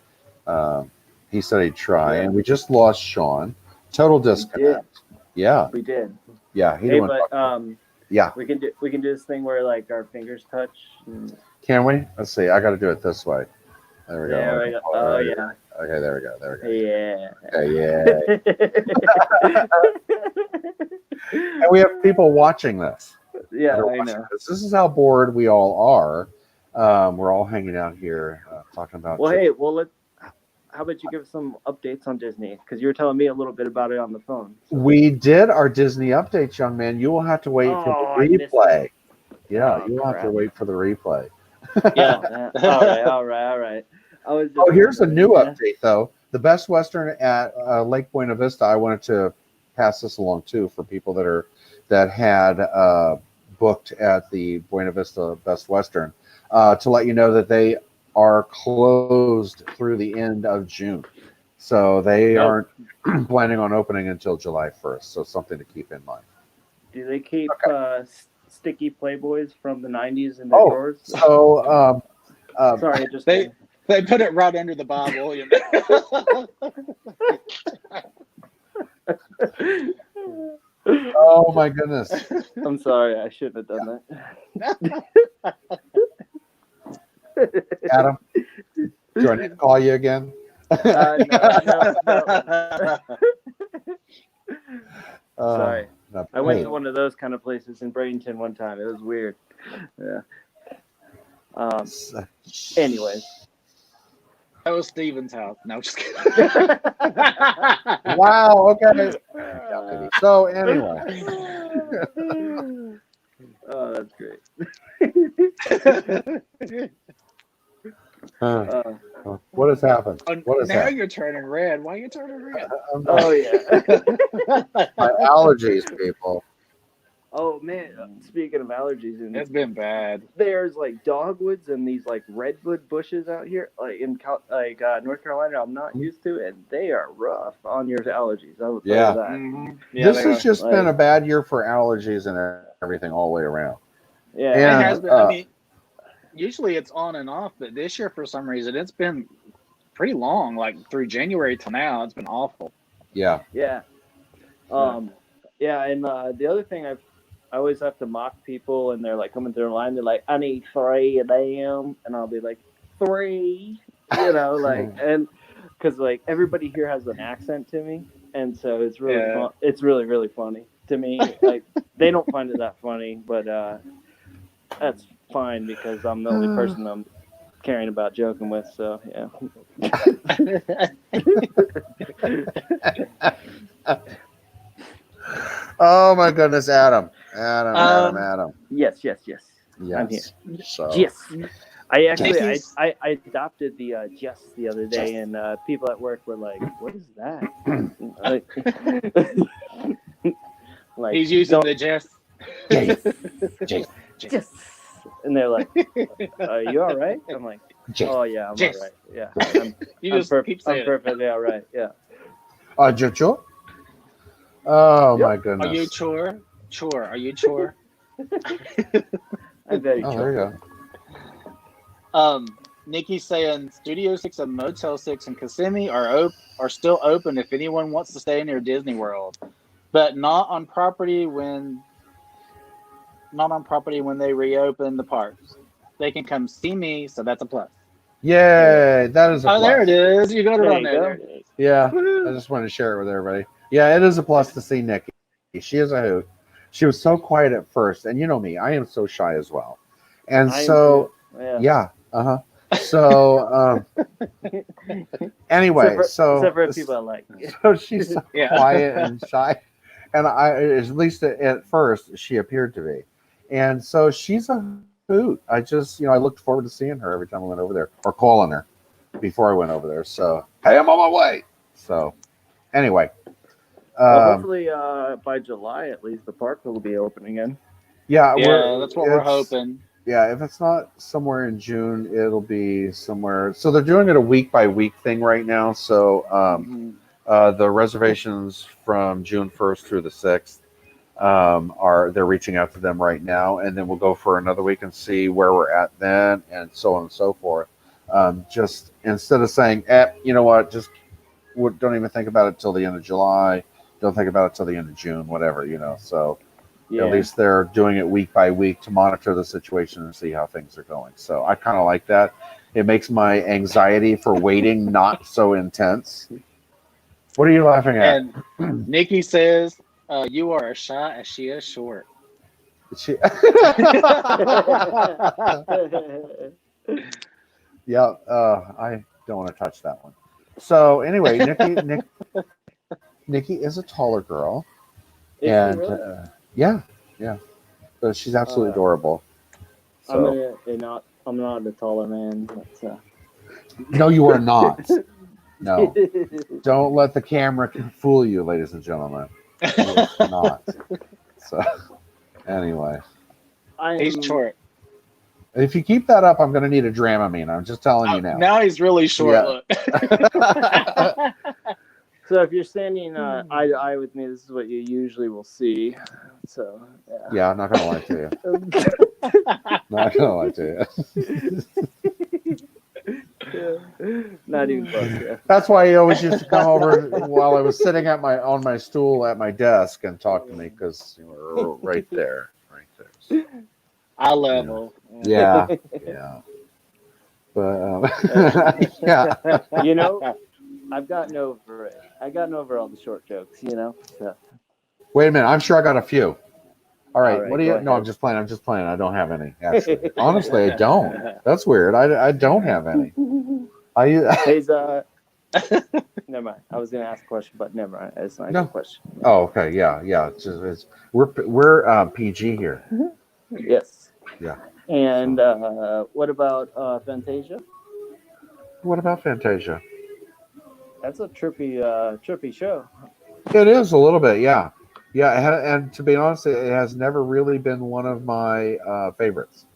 he said he'd try, and we just lost Sean. Total disconnect. Yeah, we did. Yeah, we can do this thing where like our fingers touch. Can we? Let's see. I got to do it this way. There we go. There we go. Oh yeah. Okay, there we go. Yeah. Okay, yeah. And we have people watching this. Yeah, I know. This is how bored we all are. We're all hanging out here talking about. Well, how about you give some updates on Disney? Because you were telling me a little bit about it on the phone. So. We did our Disney updates, young man. You will have to wait for the replay. Yeah, you will have to wait for the replay. Yeah. All right. Here's a new update, though. The Best Western at Lake Buena Vista. I wanted to pass this along too for people that had booked at the Buena Vista Best Western to let you know that they are closed through the end of June. So they Nope. aren't planning on opening until July 1st. So something to keep in mind. Do they keep sticky Playboys from the '90s in their Oh, drawers? so Sorry, just They put it right under the Bible. You know? oh my goodness, I'm sorry, I shouldn't have done that. Adam, do I need to call you again? No. Sorry. No, I went hey, to one of those kind of places in Bradenton one time. It was weird. Yeah. Anyways. That was Steven's house. No, just kidding. wow. Okay. So anyway, Oh, that's great. what has happened? What has now happened? you're turning red. Why are you turning red? Oh yeah. My allergies, people. Oh man, speaking of allergies, and It's been bad. there's like dogwoods and these like redwood bushes out here, like in North Carolina. I'm not used to, and they are rough on your allergies. I will tell Yeah. you that. Mm-hmm. This has just Like- been a bad year for allergies and everything all the way around. Yeah, It And, has been. I mean, usually it's on and off, but this year for some reason it's been pretty long. Like through January to now, it's been awful. Yeah. yeah, and the other thing I always have to mock people, and they're like coming through the line. They're like, "I need 3 a damn," and I'll be like, 3, like, and because like everybody here has an accent to me, and so it's really fun. It's really really funny to me. Like they don't find it that funny, but that's fine because I'm the only person I'm caring about joking with. So yeah. Oh my goodness, Adam. Adam. Yes. Yes. I'm here. So. Yes. I actually Nikki's- I adopted the Jess the other day, and people at work were like, "What is that?" like He's using the Jess. Jess, and they're like, "Are you all right?" I'm like, "Oh yeah, I'm Jess. all right. Yeah, You I'm just keep I'm saying it. perfectly all right. Yeah." Jojo? Oh Yep. my goodness. Are you chore? Chore. Are you chore? I'm very Oh, chill. there you go. Nikki's saying Studio 6 and Motel 6 in Kissimmee are still open if anyone wants to stay near Disney World, but not on property when they reopen the parks. They can come see me, so that's a plus. Yay, that is a plus. Oh, there it is. You got it There on you there. go. There it is. Yeah, I Woo. just wanted to share it with everybody. Yeah, it is a plus to see Nikki. She is a hoot. She was so quiet at first, and you know me, I am so shy as well. And I am so, too. yeah, So, anyway, except for people I like. so she's so Yeah. quiet and shy, and at least at first she appeared to be, and so she's a hoot. I just, I looked forward to seeing her every time I went over there, or calling her before I went over there. So, hey, I'm on my way. So, anyway, Well, hopefully by July at least the park will be open again. yeah, That's what we're hoping. Yeah, if it's not somewhere in June, it'll be somewhere. So they're doing it a week by week thing right now. So the reservations from June 1st through the 6th they're reaching out to them right now, and then we'll go for another week and see where we're at then, and so on and so forth. Just instead of saying, you know what, just don't even think about it till the end of July. Don't think about it till the end of June, whatever, So. Yeah. At least they're doing it week by week to monitor the situation and see how things are going. So I kind of like that. It makes my anxiety for waiting not so intense. What are you laughing at? And Nikki says, you are as shy as she is short. Yeah, I don't want to touch that one. So anyway, Nikki is a taller girl. Is she And really? yeah. So she's absolutely adorable. So. I'm not a taller man. But, No, you are not. No. Don't let the camera fool you, ladies and gentlemen. It's not. So, anyway. He's short. If you keep that up, I'm going to need a Dramamine. I'm just telling you now. Now he's really short. Yeah. Look. So if you're standing eye to eye with me, this is what you usually will see. So Yeah, I'm not going to lie to you. Not going to lie to you. Not even close. Yeah. That's why he always used to come over while I was sitting on my stool at my desk and talk to me because you were right there. Eye level. Yeah. But yeah. You know, I've gotten over it. I gotten over all the short jokes. So. Wait a minute. I'm sure I got a few. All right. All right, What do you? go No, I'm ahead. just playing. I don't have any. Actually, honestly, I don't. That's weird. I don't have any. He's never mind. I was gonna ask a question, but never mind. It's not a good question. Oh, okay. Yeah. We're PG here. Yes. Yeah. And what about Fantasia? What about Fantasia? That's a trippy show. It is a little bit. Yeah. And to be honest, it has never really been one of my favorites.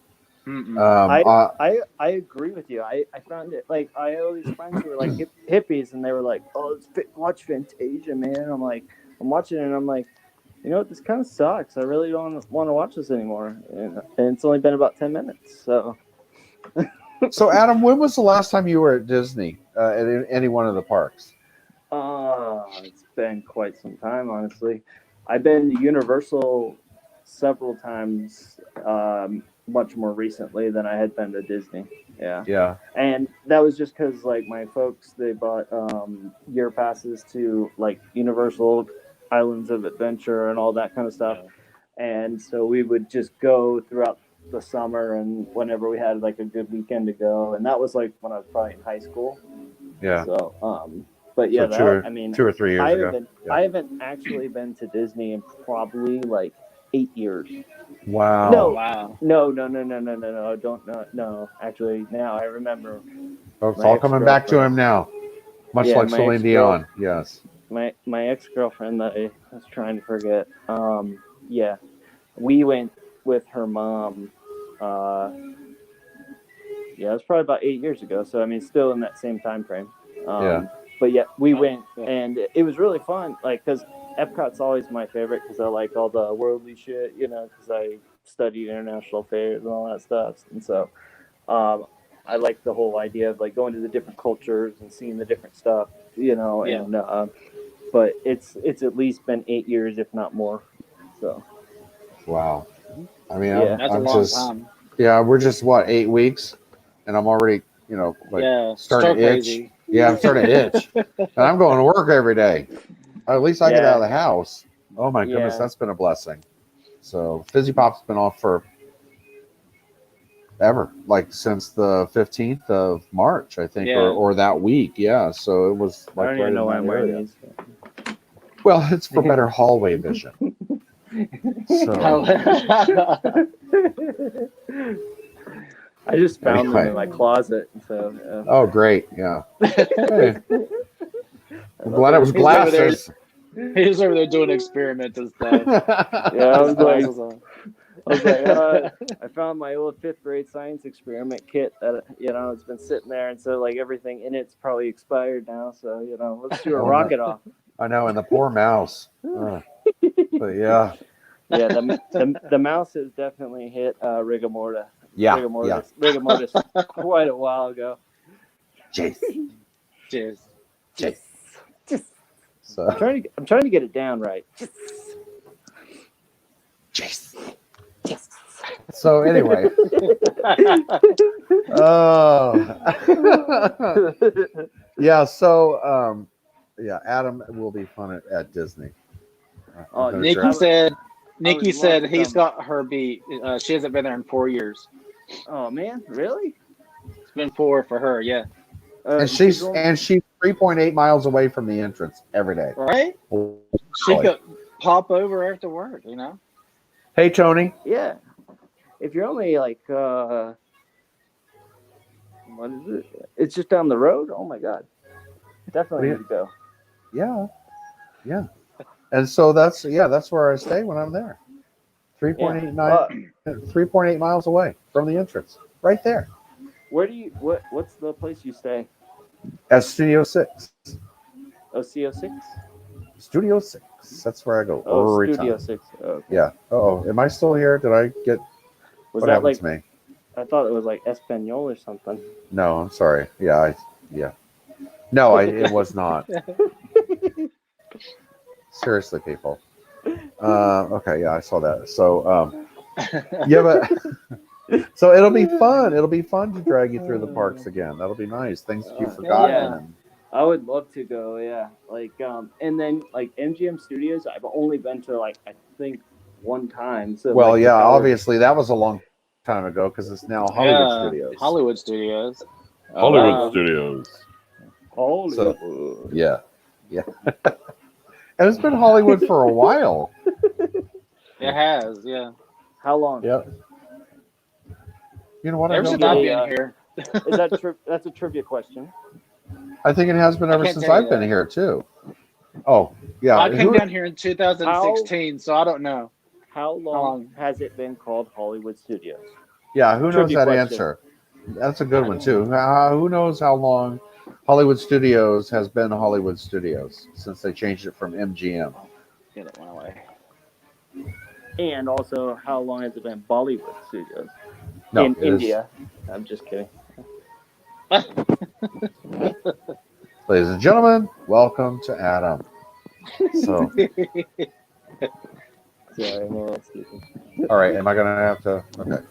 I agree with you. I found it like I had all these friends who were like hippies, and they were like, "Oh, watch Fantasia, man." I'm like, I'm watching it, and I'm like, you know what? This kind of sucks. I really don't want to watch this anymore. And it's only been about 10 minutes. So, So Adam, when was the last time you were at Disney at any one of the parks? it's been quite some time, honestly. I've been to Universal several times, much more recently than I had been to Disney. Yeah. And that was just because, like, my folks, they bought year passes to, like, Universal Islands of Adventure and all that kind of stuff. And so we would just go throughout the summer and whenever we had, like, a good weekend to go. And that was, like, when I was probably in high school. Yeah. So, but yeah, so 2 or 3 years ago. I haven't actually been to Disney in probably like 8 years. Wow. No, Wow. No. Don't no. Actually, now I remember. Oh, it's all coming back to him now, much like my Celine Dion. Yes. My ex-girlfriend that I was trying to forget. Yeah, we went with her mom. Yeah, it was probably about 8 years ago. So I mean, still in that same time frame. Yeah. But yeah, we went, and it was really fun. Like, because Epcot's always my favorite because I like all the worldly shit, because I studied international affairs and all that stuff. And so I like the whole idea of like going to the different cultures and seeing the different stuff, and but it's at least been 8 years, if not more. So. Wow. I mean, Yeah. That's a I'm long just, time. yeah, we're just 8 weeks, and I'm already, starting to itch. crazy. Yeah, I'm starting to itch, and I'm going to work every day. At least I get out of the house. Oh my goodness, that's been a blessing. So Fizzy Pop's been off for ever, like since the 15th of March, I think, or that week. Yeah, so it was like I don't even know why I'm wearing these. Well, it's for better hallway vision. So. I just found them in my closet. So. Oh, great! Yeah. Hey. I'm glad it was glasses. He was over there doing experiments and stuff. Yeah, I was like, I found my old 5th grade science experiment kit that it's been sitting there, and so like everything in it's probably expired now. So let's do a rocket off. I know, and the poor mouse. But yeah. Yeah, the mouse has definitely hit rigor mortis. Yeah, rigor mortis quite a while ago. Jeez. So. I'm trying to get it down right. Jeez. So anyway. Yeah. So Adam will be fun at Disney. Nikki said he's got her beat. She hasn't been there in 4 years. Oh man, really? It's been 4 for her, yeah. And she's 3.8 miles away from the entrance every day. Right? She could pop over after work, Hey Tony. Yeah. If you're only like what is it? It's just down the road. Oh my god. Definitely need to go. Yeah. And so that's where I stay when I'm there. 3.8 miles away from the entrance. right there Where do you what's the place you stay? at Studio 6. Oh, CO6? Studio 6. That's where I go Oh, every Studio time. 6. Oh, okay. Yeah. Oh, am I still here? Did I get Was what that happened like to me? I thought it was like Espanol or something. No, I'm sorry. Yeah. No, it was not. Seriously, people. Okay, yeah, I saw that. So, yeah, but so it'll be fun. It'll be fun to drag you through the parks again. That'll be nice. Things that you've forgotten. Yeah. And I would love to go, yeah. Like and then like MGM Studios, I've only been to like I think one time. So well, like yeah, the Hollywood. obviously that was a long time ago because it's now Hollywood Studios. Hollywood Studios. Hollywood Studios. Hollywood. So, yeah. And it's been Hollywood for a while. It has, yeah. How long? Yep. You know what? I Ever don't since know. I've Yeah. been here. Is that that's a trivia question. I think it has been I ever can't since tell you I've been that. here too. Oh, yeah. I came Who- down here in 2016, so I don't know. How long long? has it been called Hollywood Studios? Yeah, who knows Trivia that question. answer? That's a good one too. Who knows how long Hollywood Studios has been Hollywood Studios since they changed it from MGM? Get it one away. And also, how long has it been Bollywood Studios No, in it is- India? I'm just kidding. Ladies and gentlemen, welcome to Adam. So, Sorry, I'm a little stupid. all right, am I gonna have to? Okay.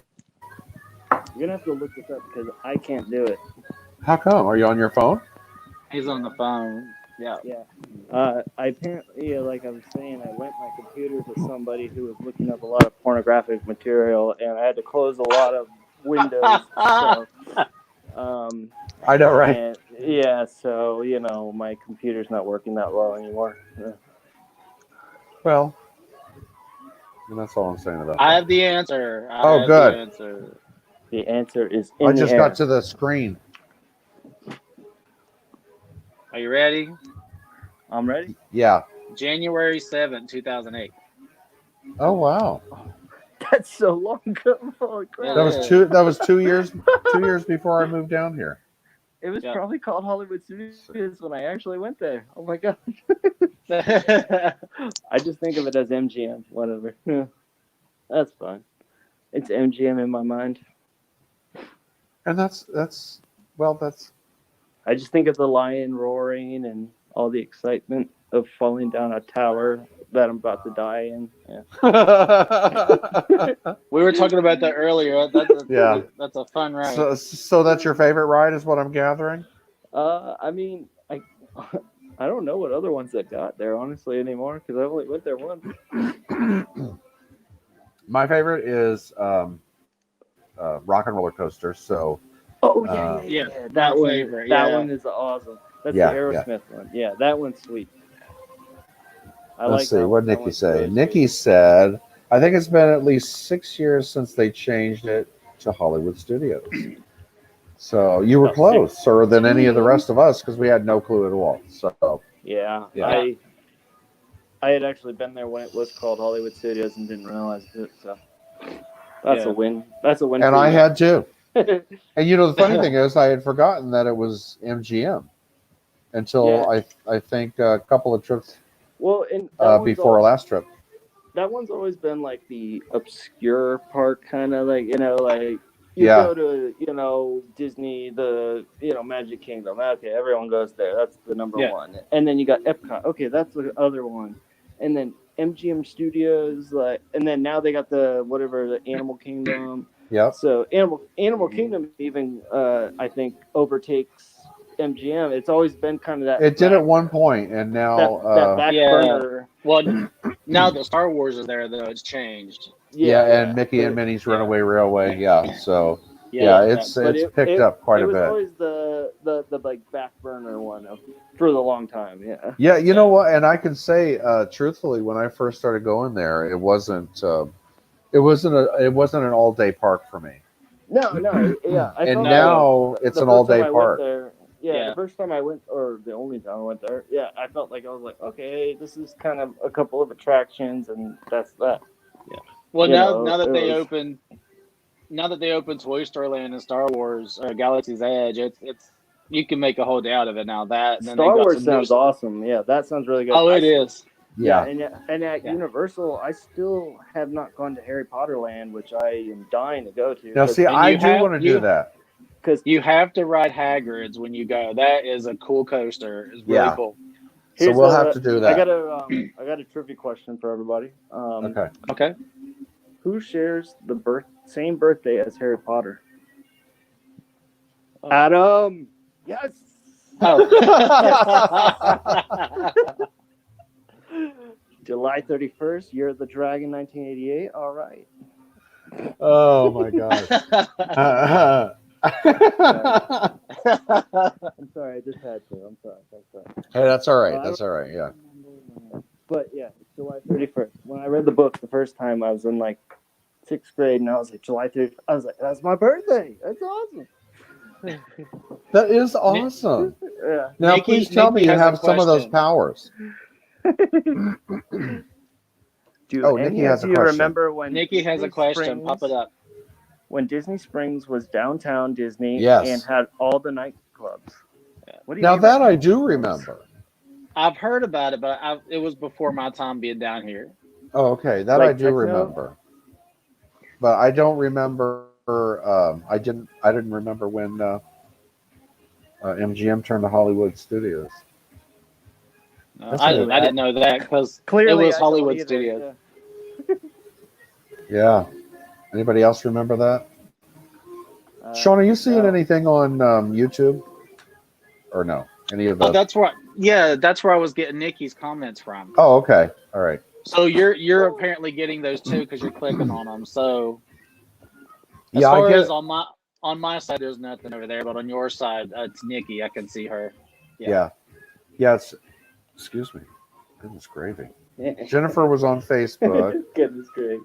You're gonna have to look this up because I can't do it. How come? Are you on your phone? He's on the phone. Yeah. Yeah. I apparently, like I was saying, I lent my computer to somebody who was looking up a lot of pornographic material, and I had to close a lot of windows. So, I know, right? and, yeah, so my computer's not working that well anymore. Yeah. Well, and that's all I'm saying about I that. have the answer. I Oh, have good. The answer. The answer is in I the just air. got to the screen. Are you ready? I'm ready. Yeah. January 7th, 2008. Oh wow. That's so long ago. Holy crap. That was two. That was 2 years. 2 years before I moved down here. It was Yeah. probably called Hollywood Studios when I actually went there. Oh my god. I just think of it as MGM. Whatever. Yeah. That's fine. It's MGM in my mind. And that's I just think of the lion roaring and all the excitement of falling down a tower that I'm about to die in. Yeah. We were talking about that earlier. Yeah. That's a fun ride. so that's your favorite ride, is what I'm gathering. I mean, I don't know what other ones that got there honestly anymore because I only went there once. My favorite is Rock and Roller Coaster. So Oh Yeah, that my one. favorite, That yeah. one is awesome. That's Yeah, the Aerosmith one. Yeah, that one's sweet. let's see. that What one. did That Nikki one's say? really Nikki said, I think it's been at least 6 years since they changed it to Hollywood Studios. So you were About closer than any of the rest of us because we had no clue at all. So sweet. Yeah, Yeah. I had actually been there when it was called Hollywood Studios and didn't realize it. So that's Yeah. a win. That's a win. and for I you. had too. And the funny thing is, I had forgotten that it was MGM until I think a couple of trips Well, and that before our last trip. that one's always been like the obscure park, kind of like like you Yeah. go to Disney, the Magic Kingdom. Okay, everyone goes there. That's the number Yeah. one. And then you got Epcot. Okay, that's the other one. And then MGM Studios, and then now they got the Animal Kingdom. Yep. So Animal Kingdom even I think overtakes MGM. It's always been kind of that. It did at one point, and now that back Yeah. burner. Well, now that Star Wars is there, though, it's changed. and Mickey and Minnie's Runaway Railway. Yeah. So it's But picked up quite it a was bit. always the like back burner one for the long time. Yeah. Yeah, you know what? And I can say truthfully, when I first started going there, it wasn't an all day park for me. No, yeah. I And felt now like it's the an first all day time I went park. there, Yeah. the first time I went, or the only time I went there, I felt like I was like, okay, this is kind of a couple of attractions, and that's that. Well, You now know, that it they was- opened now that they opened Toy Story Land and Star Wars Galaxy's Edge, it's you can make a whole day out of it now. That and then Star they got Wars some sounds new. awesome. Yeah, that sounds really good. Oh, it is. Yeah, Yeah. and at Yeah. Universal, I still have not gone to Harry Potter Land, which I am dying to go to. Now, see, And I you do have- want to do you- that. Because You have to ride Hagrid's when you go. That is a cool coaster. It's really Yeah. cool. So we'll have to do that. I got a trivia question for everybody. Okay. Okay. Who shares the same birthday as Harry Potter? Oh. Adam. Yes. Oh. July 31st, Year of the Dragon, 1988. All right. Oh my gosh. I'm sorry, I just had to. I'm sorry. Hey, that's all right. That's all right. Yeah. But yeah, it's July 31st. When I read the book the first time, I was in like 6th grade, and I was like, July 31st. I was like, that's my birthday. That's awesome. That is awesome. Yeah. Now, Nikki- please tell me Nikki you has a have some of those question. powers. Do Oh, any Nikki has of a you question. remember when Nikki has a Disney question. Springs- Pop it up. When Disney Springs was downtown Disney Yes. and had all the nightclubs? What do you Now mean that by I do remember. I've heard about it, but it was before my time being down here. Oh, okay. That Like I do techno? remember. But I don't remember. I didn't remember when MGM turned to Hollywood Studios. No, That's I what didn't know that because Clearly, it was I don't Hollywood either, Studios. yeah. Yeah. Anybody else remember that? Sean, are you seeing no. anything on YouTube? Or no? Any of Oh, the? that's where I was getting Nikki's comments from. Oh, okay. All right. So you're apparently getting those too because you're clicking on them. So as Yeah, I far get. as on my side, there's nothing over there, but on your side, it's Nikki. I can see her. Yeah. Yes. Excuse me. Goodness gravy. Jennifer was on Facebook. Goodness great.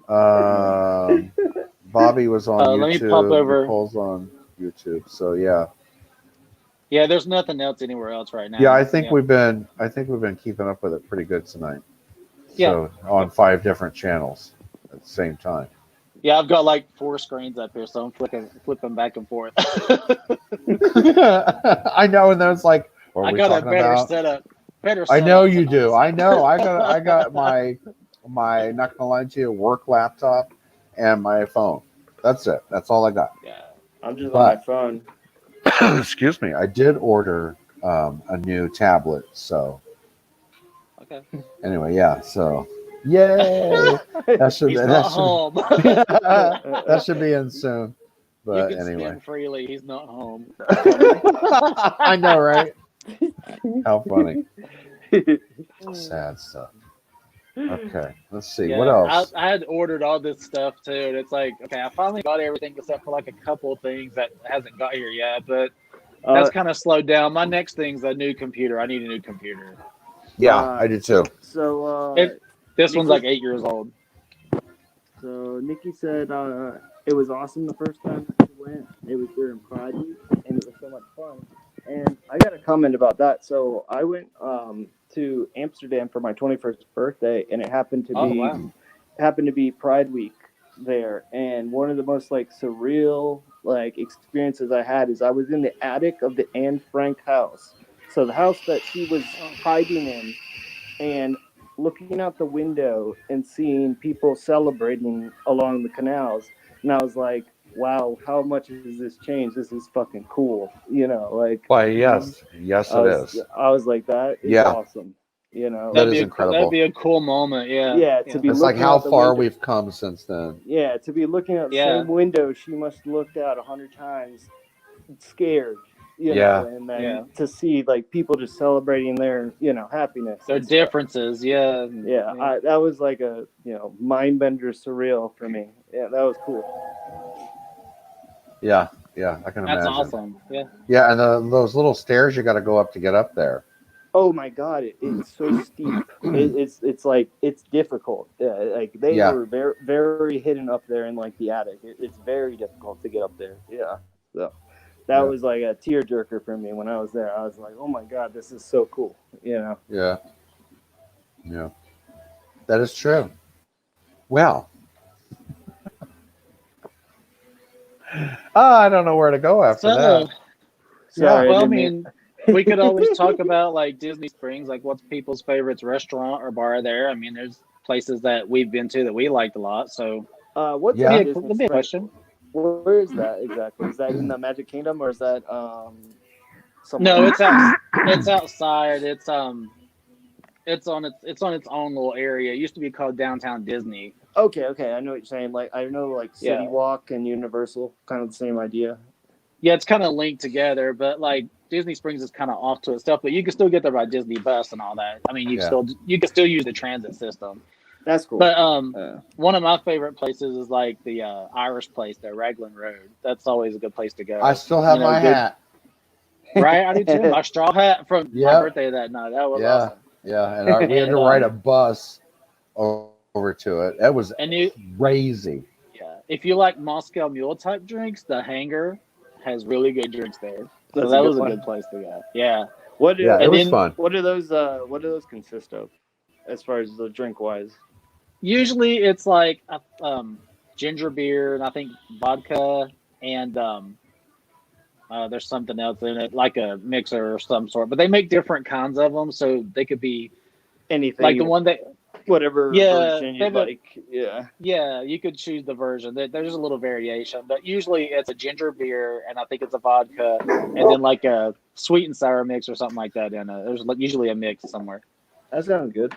Bobby was on YouTube. Let me pop over. Nicole's on YouTube. So yeah. Yeah, there's nothing else anywhere else right now. Yeah, I think we've been keeping up with it pretty good tonight. Yeah. So on 5 different channels at the same time. Yeah, I've got like 4 screens up here, so I'm flipping back and forth. I know, and then it's like, what are I we got a talking better about? setup. I know you do. I know. I got my not gonna lie to you, work laptop and my phone. That's it. That's all I got. Yeah. I'm just But- on my phone. Excuse me. I did order a new tablet. So Okay. anyway, yeah. So yay! That should He's that not should, home. that should be in soon. But you can anyway, spin freely. He's not home. I know, right? How funny. Sad stuff. Okay, let's see. Yeah, What else? I had ordered all this stuff too, and it's like, okay, I finally got everything except for like a couple things that hasn't got here yet, but that's kind of slowed down. My next thing's a new computer. I need a new computer. Yeah, I do too. So This one's like 8 years old. So Nikki said it was awesome the first time she went. It was during Pride Week, and it was so much fun. And I got a comment about that. So I went to Amsterdam for my 21st birthday, and it happened to be Pride Week there. And one of the most like surreal like experiences I had is I was in the attic of the Anne Frank house. So the house that she was hiding in, and looking out the window and seeing people celebrating along the canals. And I was like, wow, how much has this changed? This is fucking cool. You know, like. Why, yes, it is. I was like, that is awesome. You know, That is incredible. That'd be a cool moment. Yeah. Yeah, to be It's like looking how out the far window. we've come since then. Yeah, to be looking at the same window she must have looked out 100 times, scared. You know, and then to see like people just celebrating their, happiness. Their differences, Yeah, that was like a, mind bender surreal for me. Yeah, that was cool. Yeah, I can imagine. That's awesome. Yeah. Yeah, and those little stairs you got to go up to get up there. Oh my God, it's so steep. It's like it's difficult. Like they were very very hidden up there in like the attic. It's very difficult to get up there. Yeah, so that was like a tearjerker for me when I was there. I was like, oh my God, this is so cool. You know. Yeah, that is true. Well, I don't know where to go after So, that. Sorry, well, I didn't mean, we could always talk about like Disney Springs, like what's people's favorites restaurant or bar there. I mean, there's places that we've been to that we liked a lot. So, What's Yeah. a Disney that'd be a Spring? question. Where is that exactly? Is that in the Magic Kingdom or is that somewhere No, else? it's outside. It's on its own little area. It used to be called Downtown Disney. Okay, I know what you're saying. Like I know like City Yeah. Walk and Universal, kind of the same idea. Yeah, it's kind of linked together, but like Disney Springs is kind of off to itself. But you can still get there by Disney bus and all that. I mean, Yeah. you can still use the transit system. That's cool. But Uh, one of my favorite places is like the Irish place there, Raglan Road. That's always a good place to go. I still have You know, my good- hat. Right, I do too. My straw hat from my Yep. birthday that night. That was Yeah. awesome. Yeah, and we had to ride a bus over to it. That was And you, crazy. yeah, if you like Moscow Mule type drinks, the Hangar has really good drinks there. So That's that a good was one. a good place to go. Yeah. what do Yeah, it And was then- fun. what do those consist of, as far as the drink wise? Usually it's like ginger beer and I think vodka and there's something else in it, like a mixer or some sort. But they make different kinds of them, so they could be Anything like the one that, whatever Yeah, version they you'd have a- like. Yeah. yeah, you could choose the version. There's a little variation, but usually it's a ginger beer and I think it's a vodka and then like a sweet and sour mix or something like that in it. There's usually a mix somewhere. That sounds good.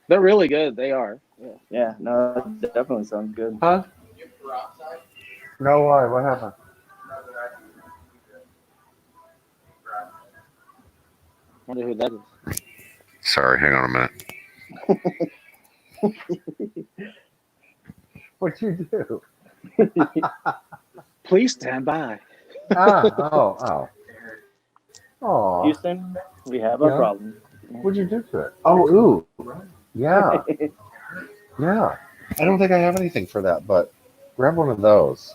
They're really good. They are. Yeah. Yeah, no, that definitely sounds good. Huh? No, why? What happened? Wonder who that is. Sorry, hang on a minute. What'd you do? Please stand by. Oh. Houston, we have Yeah. a problem. What'd you do to it? Oh, ooh. Yeah. Yeah. I don't think I have anything for that, but grab one of those.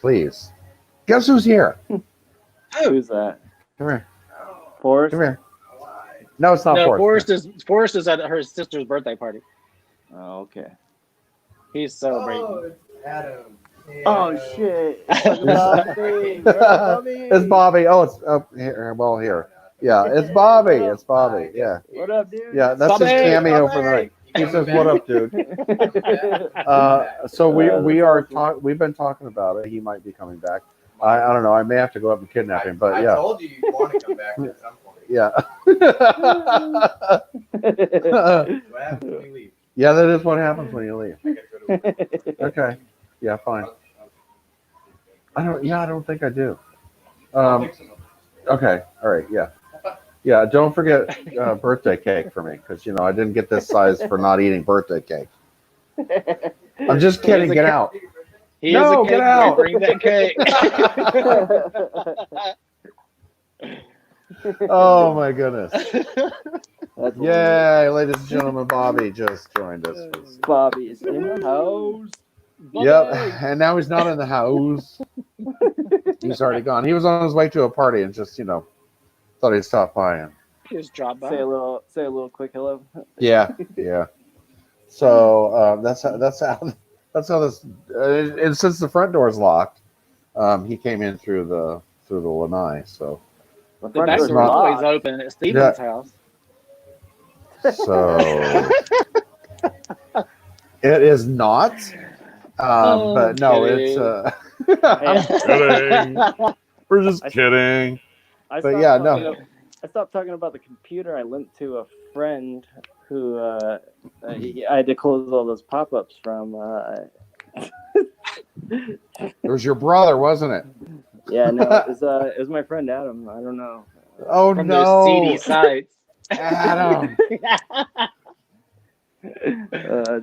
Please. Guess who's here? Who's that? Come here. Forrest? Come here. No, it's not No, Forrest. Forrest is at her sister's birthday party. Oh, okay. He's celebrating. Adam. Oh shit! It's Bobby. Oh, it's up here. Well, here. Yeah, it's Bobby. It's Bobby. Yeah. What up, dude? Yeah, that's Bobby. his cameo for the night. He says, "What up, dude?" So we've been talking about it. He might be coming back. I don't know. I may have to go up and kidnap him, but I yeah, told you you want to come back at some point. yeah, What happens when you leave? yeah. That is what happens when you leave. I gotta go to work. Okay. Yeah, fine. I don't think I do. I think so. Okay. All right. Yeah. Yeah. Don't forget birthday cake for me, because I didn't get this size for not eating birthday cake. I'm just kidding. Get out. He No, is a get cake out. boy. Bring that cake. Oh my goodness. That's Yay, ladies and gentlemen, Bobby just joined us. Bobby is in the house. Yep. And now he's not in the house. He's already gone. He was on his way to a party and just, thought he'd stop by and Just drop by. Say a little quick hello. yeah. So that's how this and since the front door is locked, he came in through the lanai. So The The front back door's door is always locked. open at Steven's house. it is not. But no, kidding. it's I'm kidding. We're just I- kidding. I But stopped yeah, talking no. ab- I stopped talking about the computer. I lent to a friend who I had to close all those pop-ups from. It was your brother, wasn't it? Yeah, no, it was my friend Adam. I don't know. Oh From no, those seedy sites. Adam.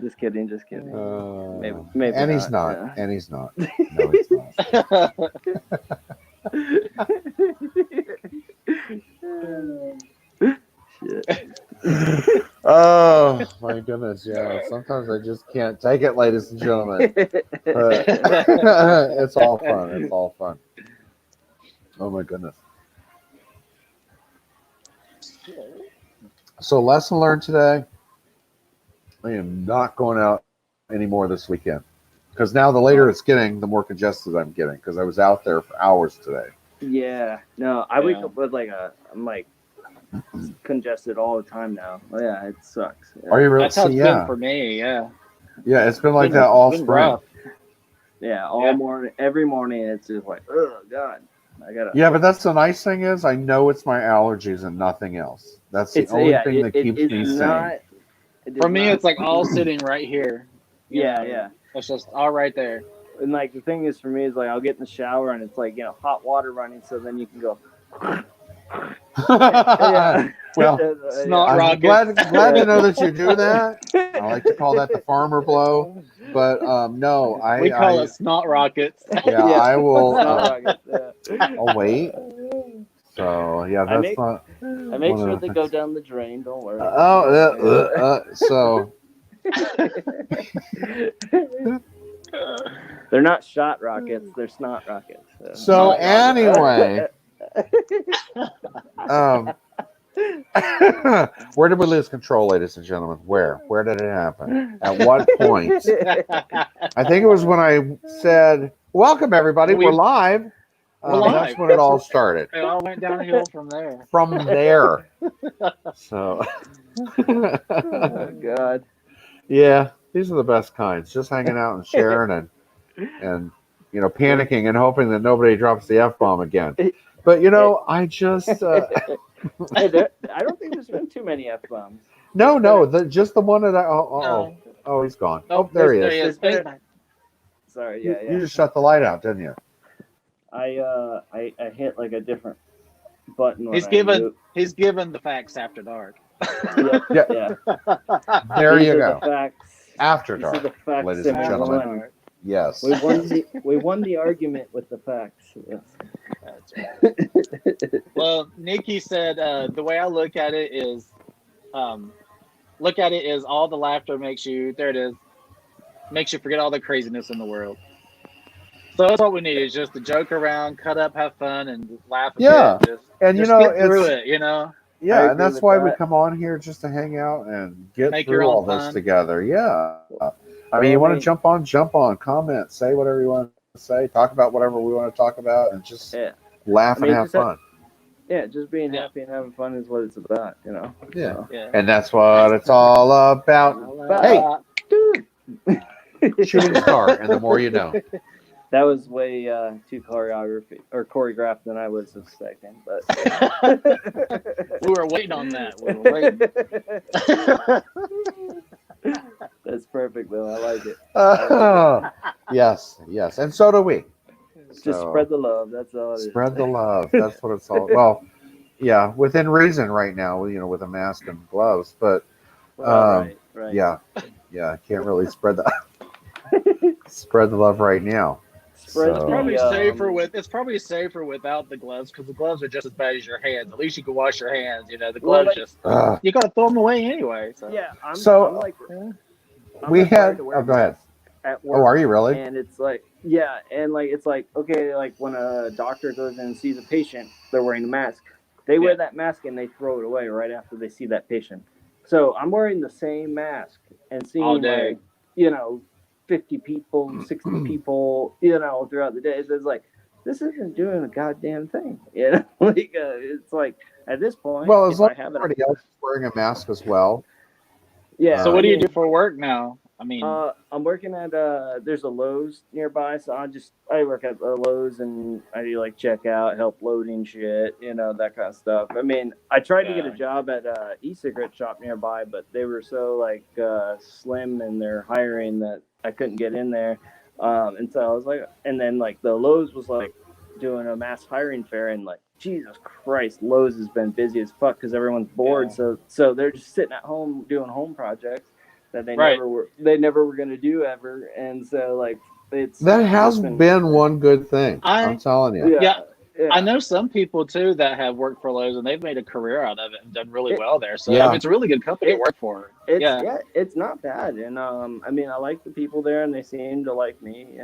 Just kidding. Maybe And he's not. yeah. And he's not. No, he's not. Shit. Oh my goodness, yeah. Sometimes I just can't take it, ladies and gentlemen. But it's all fun. It's all fun. Oh my goodness. So lesson learned today. I am not going out anymore this weekend Because now the later it's getting, the more congested I'm getting. Because I was out there for hours today. Yeah. No, I wake Yeah. up with I'm like congested all the time now. Oh, yeah, it sucks. Yeah. Are you really? That's how it's See, been for me. Yeah. Yeah, it's been like Been- that all been spring. rough. Yeah, all Yeah. morning, every morning, it's just like, oh God, I gotta. Yeah, but that's the nice thing is I know it's my allergies and nothing else. That's the It's only thing that keeps it's me not. sane. It For is me, not, it's like all sitting right here. You Yeah, know, yeah. It's just all right there. And like the thing is for me is like I'll get in the shower and it's like hot water running, so then you can go. Yeah. Well, Snot I'm rockets. glad to know that you do that. I like to call that the farmer blow, but no, We call it snot rockets. yeah, I will. Snot rockets, yeah. I'll wait. So yeah, I that's make- not. I make one of sure the they go down the drain. Don't worry. So They're not shot rockets. They're snot rockets. so Snot rockets. anyway, where did we lose control, ladies and gentlemen? Where did it happen? At what point? I think it was when I said, "Welcome, everybody. We're live." We're live. That's when it all started. It all went downhill from there. From there. So, Oh God. yeah, these are the best kinds. Just hanging out and sharing and panicking and hoping that nobody drops the F-bomb again. But I just Hey, I don't think there's been too many F bombs. no, just the one that I oh he's gone. Oh, there he is. Sorry, You yeah. just shut the light out, didn't you? I hit like a different button. When He's given the facts after dark. Yeah. There These you are go. the facts. After These are dark, the facts ladies that and we gentlemen. won. Yes. We won the argument with the facts. Yes. That's right. Well, Nikki said the way I look at it is all the laughter makes you forget all the craziness in the world. So that's what we need is just to joke around, cut up, have fun, and laugh a bit. And just get through it. Yeah, and that's with why we that. come on here just to hang out and get Make your through own all this fun. together. Yeah. I mean, you want to jump on, comment, say whatever you want to say, talk about whatever we want to talk about, and just laugh and have fun. Just being happy and having fun is what it's about, Yeah. So. Yeah. And that's what it's all about. Hey, shooting star, and the more you know. That was way too choreographed than I was expecting, but We were waiting on that. We were waiting. That's perfect, though. I like it. Yes, and so do we. Just spread the love. That's all it is. Spread the love. That's what it's all. Well, yeah, within reason right now, with a mask and gloves, but Right. yeah, can't really spread the love right now. Spread So- It's probably safer without the gloves because the gloves are just as bad as your hands. At least you can wash your hands. The gloves you gotta throw them away anyway. So. Yeah, I'm we required had. to wear Oh, go ahead. at work. Oh, are you really? And it's like, it's like, okay, like when a doctor goes in and sees a patient, they're wearing a mask. They wear that mask and they throw it away right after they see that patient. So I'm wearing the same mask and seeing All day. 50 people, 60 people, throughout the day. It's like, this isn't doing a goddamn thing. It's like at this point. Well, as long I as have everybody else is wearing a mask as well. Yeah. So what do you do for work now? I mean, I'm working at there's a Lowe's nearby, so I work at the Lowe's and I do like checkout, help loading shit, that kind of stuff. I mean, I tried to get a job at a e-cigarette shop nearby, but they were so slim in their hiring that I couldn't get in there. And so I was like, and then the Lowe's was doing a mass hiring fair, and Jesus Christ, Lowe's has been busy as fuck because everyone's bored. Yeah. So they're just sitting at home doing home projects that they Right. never were going to do ever. And so That has been one good thing. I'm telling you. Yeah. I know some people too that have worked for Lowe's and they've made a career out of it and done really well there. So it's a really good company to work for. It's not bad. And I mean, I like the people there and they seem to like me,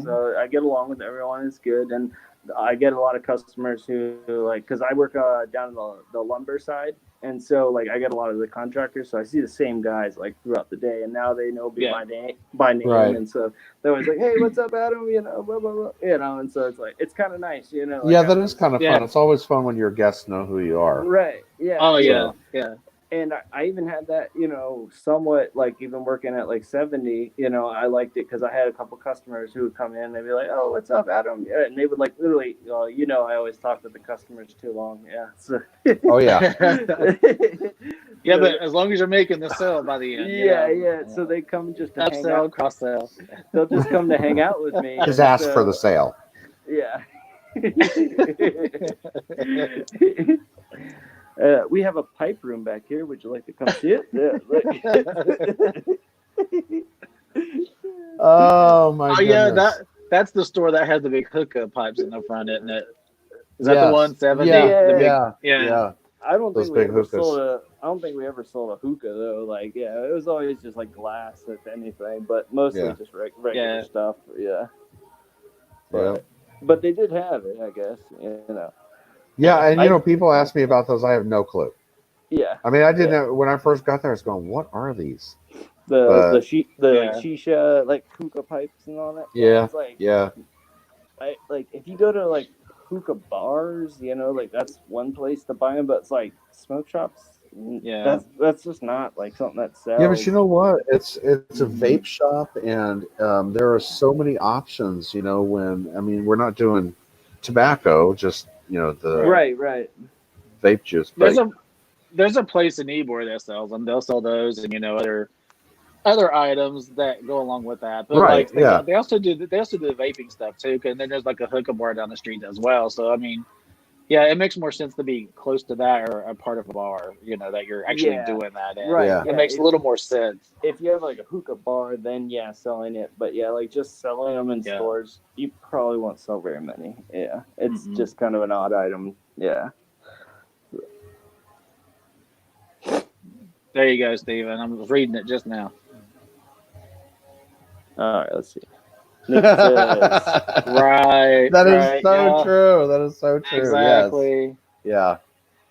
so I get along with everyone. It's good. And I get a lot of customers who because I work down in the lumber side. And so like I get a lot of the contractors, so I see the same guys like throughout the day, and now they know me by name, Right. and so they're always like, "Hey, what's up, Adam?" You know, blah blah blah. You know, and so it's like it's kind of nice, you know. Like, Yeah, that is kind of Yeah. fun. It's always fun when your guests know who you are. right. Yeah. Oh yeah, So- yeah. And I even had that, you know, somewhat like even working at like 70, you know, I liked it because I had a couple customers who would come in and they'd be like, "Oh, what's up, Adam?" Yeah, and they would like literally, you know, I always talk with the customers too long. Yeah. So, Oh yeah. Yeah, So- but as long as you're making the sale by the end. yeah. So they come just to hang Upsell, out. cross sell. They'll just come to hang out with me. Just and ask so- for the sale. Yeah. We have a pipe room back here. Would you like to come see it? Yeah, Oh my Oh goodness. yeah, that's the store that has the big hookup pipes in the front, isn't it? Is that the Yes. 170? Yeah, The big, yeah, yeah. yeah. I don't Those think we big ever hookahs. sold a. I don't think we ever sold a hookah though. Like, yeah, it was always just like glass, if anything, but mostly Yeah. just regular Yeah. stuff. Yeah, Yeah. but they did have it, I guess. You know. Yeah, and you I- know, people ask me about those. I have no clue. Yeah. I mean, I didn't Yeah. know when I first got there. I was going, "What are these?" The But- Yeah. shisha like hookah pipes and all that. Yeah. It's like Yeah, like if you go to like hookah bars, you know, like that's one place to buy them, but it's like smoke shops. Yeah. That's just not like something that sells. yeah, but you know what? It's a vape shop, and there are so many options. You know, we're not doing tobacco, just the right. vape juice. But There's a place in Ybor that sells them. They'll sell those and other items that go along with that. But Right, yeah. they also do the vaping stuff too. And then there's like a hookah bar down the street as well. So I mean, yeah, it makes more sense to be close to that or a part of a bar. That you're actually Yeah. doing that. In. Right. Yeah. It makes a little more sense. If you have like a hookah bar, then yeah, selling it. But yeah, like just selling them in Yeah. stores, you probably won't sell very many. Yeah, it's Mhm. just kind of an odd item. Yeah. There you go, Steven. I was reading it just now. All right, let's see. Nick says, Right. that is right, so yeah. true. That is so true. Exactly. Yes. Yeah.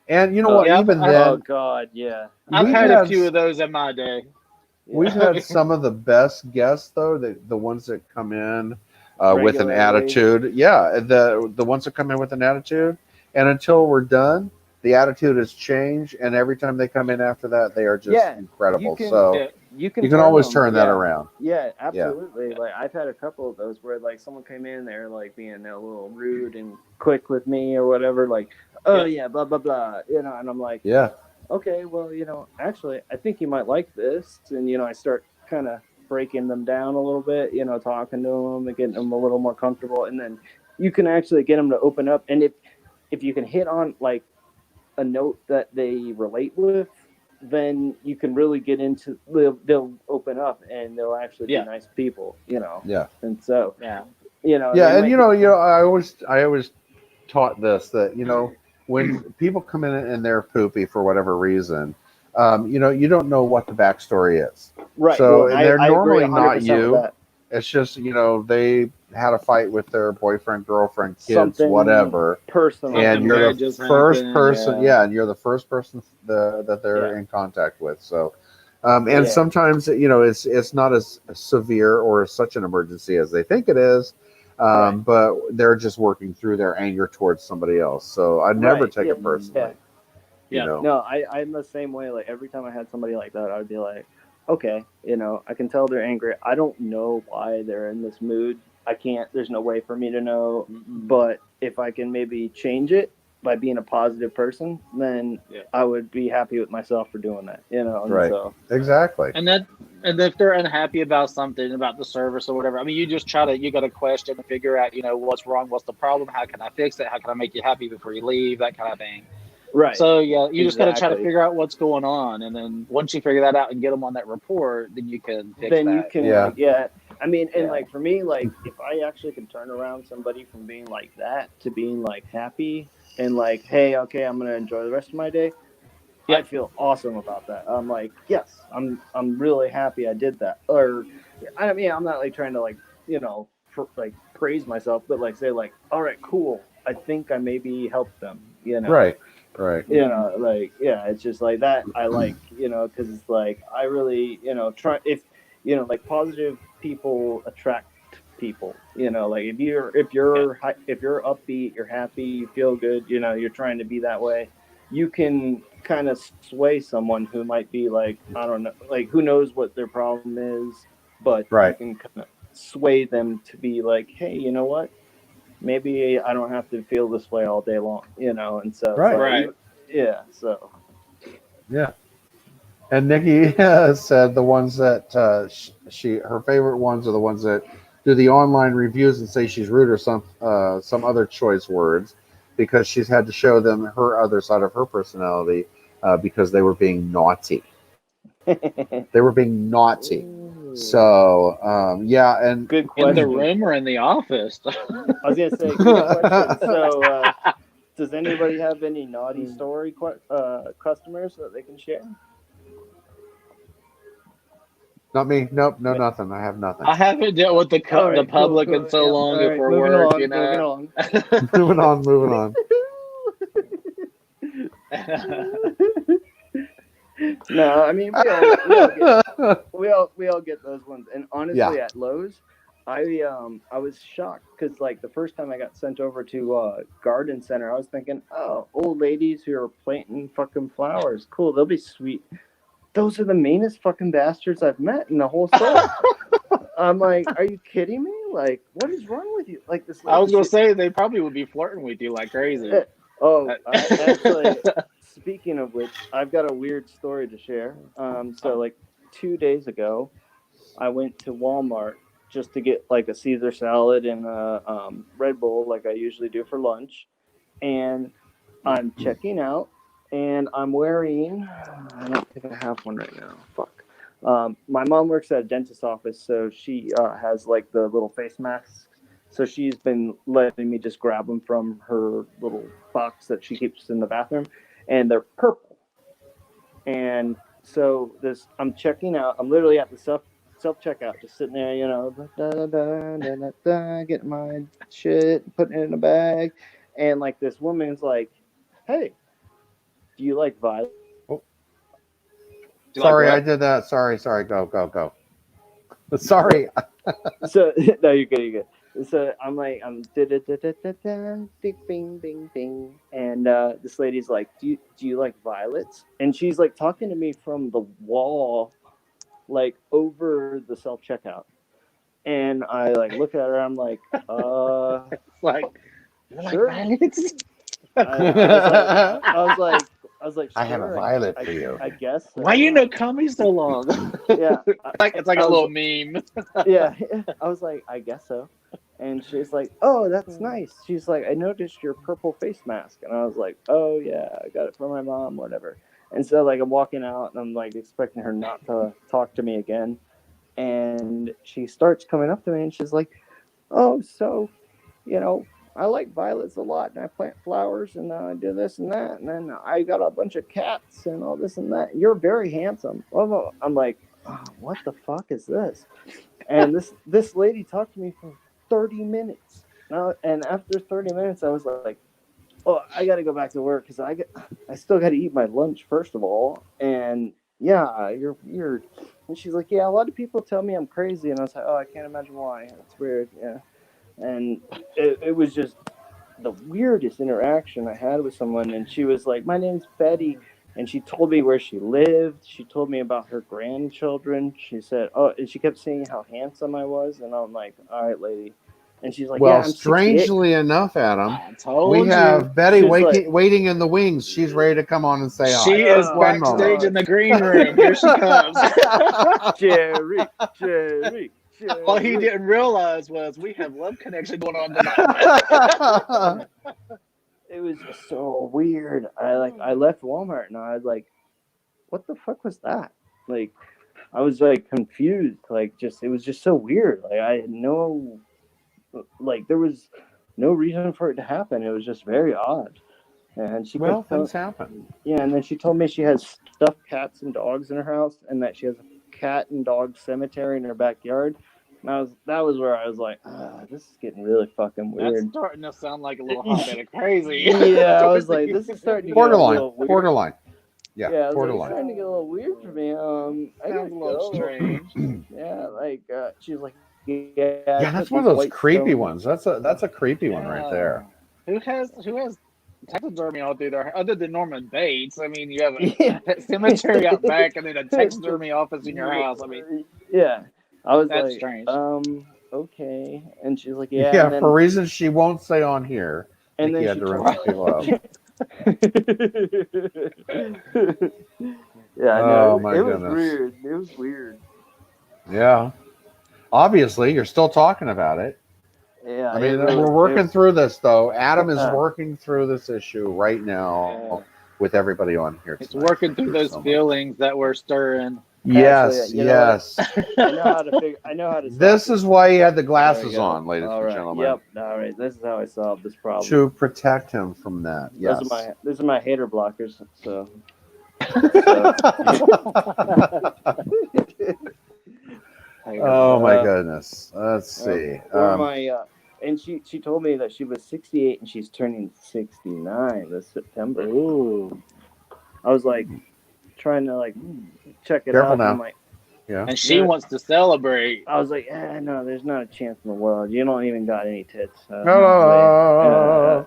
And you know what? Yeah, Even I- then, "Oh God, yeah." I've We've had had a few s- of those in my day. we've had some of the best guests, though. The ones that come in with an Regularly. attitude. Yeah, the ones that come in with an attitude, and until we're done, the attitude has changed, and every time they come in after that, they are just Yeah, incredible. you can- So Yeah. You can you can always them, turn that yeah. around. Yeah, absolutely. Like I've had a couple of those where like someone came in there like being a little rude and quick with me or whatever, like, "Oh yeah, blah blah blah," and I'm like, Yeah. "Okay, well, actually, I think you might like this," and I start kind of breaking them down a little bit, talking to them and getting them a little more comfortable, and then you can actually get them to open up, and if you can hit on like a note that they relate with, then you can really get into they'll open up and they'll actually be Yeah. nice people, Yeah. and so Yeah. Yeah, they and might- I always taught this that when people come in and they're poopy for whatever reason, you don't know what the backstory is. right, So well, they're I agree normally not 100% with you. that. It's just they had a fight with their boyfriend, girlfriend, kids, Something whatever, personal, and Something you're bad the just first happened, person. yeah. And you're the first person that they're Yeah. in contact with. So. And Yeah. sometimes it's not as severe or such an emergency as they think it is, Right. but they're just working through their anger towards somebody else. So I never Right, take yeah, it personally. yeah. No, I'm the same way. Like every time I had somebody like that, I would be like, okay, I can tell they're angry. I don't know why they're in this mood. I can't. There's no way for me to know. But if I can maybe change it by being a positive person, then Yeah. I would be happy with myself for doing that. And Right. so Exactly. And if they're unhappy about something, about the service or whatever, I mean, you just you got to question and figure out, what's wrong, what's the problem, how can I fix it, how can I make you happy before you leave, that kind of thing. right. So yeah, you just got to try to Exactly. figure out what's going on, and then once you figure that out and get them on that report, then you can fix then that. you can Yeah. I mean, and Yeah. like for me, like if I actually can turn around somebody from being like that to being like happy and like, hey, okay, I'm gonna enjoy the rest of my day, I Yep. feel awesome about that. I'm like, yes, I'm really happy I did that. Or I mean, I'm not like trying to like like praise myself, but like say like, all right, cool, I think I maybe helped them, Right. Right. Like, yeah, it's just like that. I like, because it's like I really, try if, like positive people attract people. Like if you're upbeat, you're happy, you feel good, you're trying to be that way. You can kind of sway someone who might be like, I don't know, like who knows what their problem is, but you Right. can kind of sway them to be like, hey, you know what? Maybe I don't have to feel this way all day long, and so it's Right. like, Right. yeah, so Yeah. And Nikki said the ones that her favorite ones are the ones that do the online reviews and say she's rude or some other choice words because she's had to show them her other side of her personality because they were being naughty. They were being naughty. So yeah, and good In the question. room or in the office? I was gonna say, good question. So, does anybody have any naughty story customers that they can share? not me. Nope. No, nothing. I have nothing. I haven't dealt with the All the right, cool, public cool. in so Yep, long all right, for moving work, along, moving along. Moving on. Moving on. No, I mean we all get those ones, and honestly, Yeah. at Lowe's, I was shocked because like the first time I got sent over to garden center, I was thinking, oh, old ladies who are planting fucking flowers, cool, they'll be sweet. Those are the meanest fucking bastards I've met in the whole store. I'm like, are you kidding me? Like, what is wrong with you? Like this I lady, was gonna say they probably would be flirting with you like crazy. actually, speaking of which, I've got a weird story to share. So like 2 days ago, I went to Walmart just to get like a Caesar salad and a Red Bull, like I usually do for lunch. And I'm checking out, and I'm wearing. I don't think I have one right now. Fuck. My mom works at a dentist office, so she has like the little face masks. So she's been letting me just grab them from her little box that she keeps in the bathroom, and they're purple. And so this, I'm checking out. I'm literally at the self checkout, just sitting there, getting my shit, putting it in a bag, and like this woman's like, "Hey, do you like violets?" Oh, You like sorry, I what? did that. Sorry. Go. Go. Sorry. So no, you're good, you're good. So I'm like, I'm da da da da da da, ding, bing, bing, bing, and this lady's like, do you like violets? And she's like talking to me from the wall, like over the self checkout. And I like look at her. I'm like, It's like you like sure. violets? I was like, I have a sure. violet for you. I guess. Why you know comedy so long? Yeah. It's like I a was, little meme. yeah. I was like, I guess so. And she's like, oh, that's nice. She's like, I noticed your purple face mask. And I was like, oh, yeah, I got it from my mom, whatever. And so, like, I'm walking out and I'm like expecting her not to talk to me again. And she starts coming up to me and she's like, oh, so, you know, I like violets a lot and I plant flowers and I do this and that. And then I got a bunch of cats and all this and that. You're very handsome. I'm like, oh, what the fuck is this? And this lady talked to me for 30 minutes. Now, and after 30 minutes, I was like, oh, I got to go back to work because I still got to eat my lunch first of all. And yeah, you're weird. And she's like, yeah, a lot of people tell me I'm crazy. And I was like, oh, I can't imagine why. It's weird. Yeah. And it was just the weirdest interaction I had with someone. And she was like, my name's Betty. And she told me where she lived. She told me about her grandchildren. She said, oh, and she kept saying how handsome I was. And I'm like, all right, lady. And she's like, yeah, Well, I'm 68. strangely enough, Adam, I we told you. have Betty She's like, waiting in the wings. She's ready to come on and say hi. She is One backstage moment. in the green room. Here she comes. Jerry. All he didn't realize was we have love connection going on tonight. It was just so weird. I left Walmart and I was like, what the fuck was that? Like, I was like confused. Like, just it was just so weird. Like, I had no, like, there was no reason for it to happen. It was just very odd. And she Well, kept telling, things happen. yeah, and then she told me she has stuffed cats and dogs in her house, and that she has a cat and dog cemetery in her backyard. And that was where I was like, this is getting really fucking That's weird. starting to sound like a little hotbed of crazy. Yeah, I was like, this is starting to get a little weird. Borderline. Yeah, Yeah, I was like, it's borderline. starting to get a little weird for me. I gotta Sounds a little go. strange. Yeah, like she's like, yeah, Yeah, that's one of those creepy ones. That's a creepy one right there. Who has taxidermy all through there other than Norman Bates? I mean, you have Yeah. a cemetery out back and then a taxidermy office in your house. I mean, yeah, I was that's like, strange. Okay, and she's like, yeah, Yeah, and then, for reasons she won't say on here. and then He had she to told round people up. Yeah, Oh, no, my it was goodness. weird. It was weird. Yeah. Obviously, you're still talking about it. Yeah, I mean, we're working through this, though. Adam is working through this issue right now with everybody on here. It's tonight. working through those so much. feelings that we're stirring. Yes, Actually, you know yes. I know how to figure. I know how to. This is why he had the There we glasses go. on, ladies All and right. gentlemen. Yep. All right. This is how I solved this problem. To protect him from that. Yes. These are my hater blockers. So. Oh my goodness. Let's see. And she told me that she was 68 and she's turning 69 this September. Ooh. I was like trying to like check it Careful out. now. And I'm like, Yeah. And she wants to celebrate. I was like, no, there's not a chance in the world. You don't even got any tits. La, la,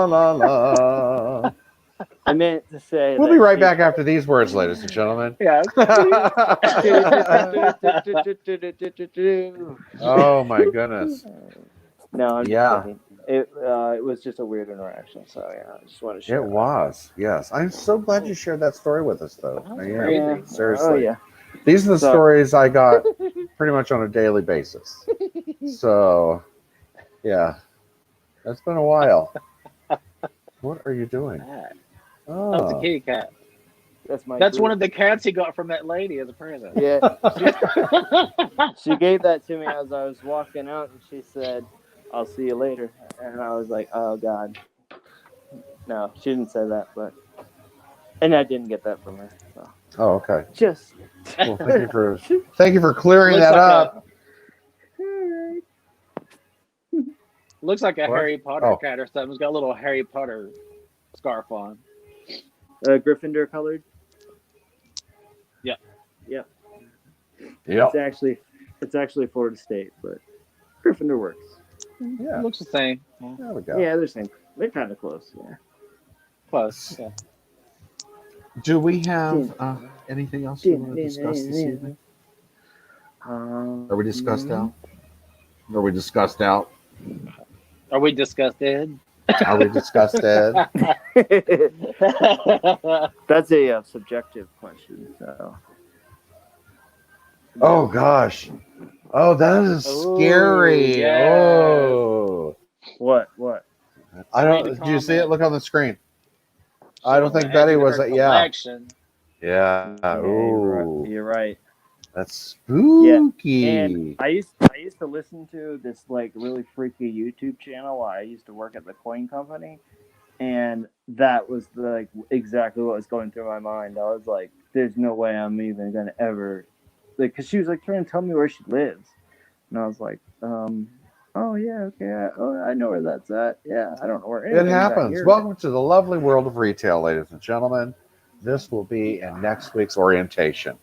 la, la. I meant to say. We'll be right back after these words, ladies and gentlemen. Yeah. Oh my goodness. No, I'm Yeah. just kidding. It was just a weird interaction. So yeah, I just want to share. It was, yes. I'm so glad you shared that story with us, though. crazy. Seriously. Oh yeah. These are the stories I got pretty much on a daily basis. So, yeah. That's been a while. What are you doing? Oh, it's a kitty cat. That's one of the cats he got from that lady as a present. Yeah. She gave that to me as I was walking out, and she said, "I'll see you later." And I was like, "Oh God." No, she didn't say that, and I didn't get that from her. So. Oh, okay. Just. Well, thank you for clearing that up. Looks like a What? Harry Potter Oh. cat or something. It's got a little Harry Potter scarf on. Gryffindor colored. Yeah. Yeah. Yep. It's actually Florida State, but Gryffindor works. Yeah. Looks the same. There we go. Yeah, they're kind of close. Yeah. Close. Yeah. Do we have anything else you want to discuss this evening? Are we discussed out? Are we discussed out? Are we disgusted? Are we discussed, Ed? That's a subjective question. So. Oh gosh. Oh, that is scary. yes. Oh. What? I don't. Read the Do you see it? comment. Look on the screen. I don't think Betty was. Yeah. Collection. Yeah. Ooh. You're right. That's spooky. And I used to listen to this like really freaky YouTube channel while I used to work at the coin company, and that was like exactly what was going through my mind. I was like, "There's no way I'm even gonna ever," like, because she was like trying to tell me where she lives, and I was like, "Oh yeah, okay, I know where that's at. Yeah, I don't know where It happens. Welcome to the lovely world of retail, ladies and gentlemen. This will be in next week's orientation.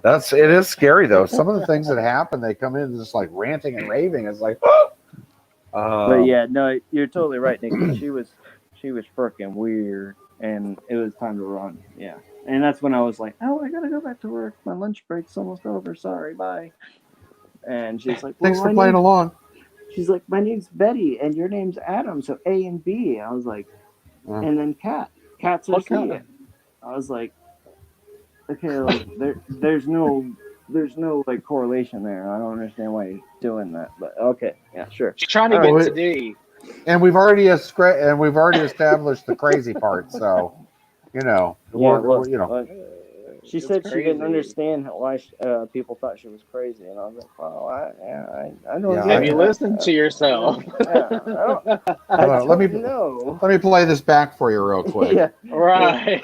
It is scary though. Some of the things that happen, they come in just like ranting and raving. It's like, but yeah, no, you're totally right, Nick. She was freaking weird, and it was time to run. Yeah, and that's when I was like, oh, I gotta go back to work. My lunch break's almost over. Sorry, bye. And she's like, thanks for playing along. She's like, my name's Betty, and your name's Adam, so A and B. I was like, and then cats are C. I was like, okay, like there's no like correlation there. I don't understand why you're doing that, but okay, yeah, sure. She's trying to get to D. And we've already established the crazy part, so you know, She It's said she didn't crazy. understand why people thought she was crazy, and I was like, "Well, I don't Yeah, get Have you it. listened to yourself? Yeah, I Hold on, let me don't know." let me play this back for you real quick. Yeah, Right.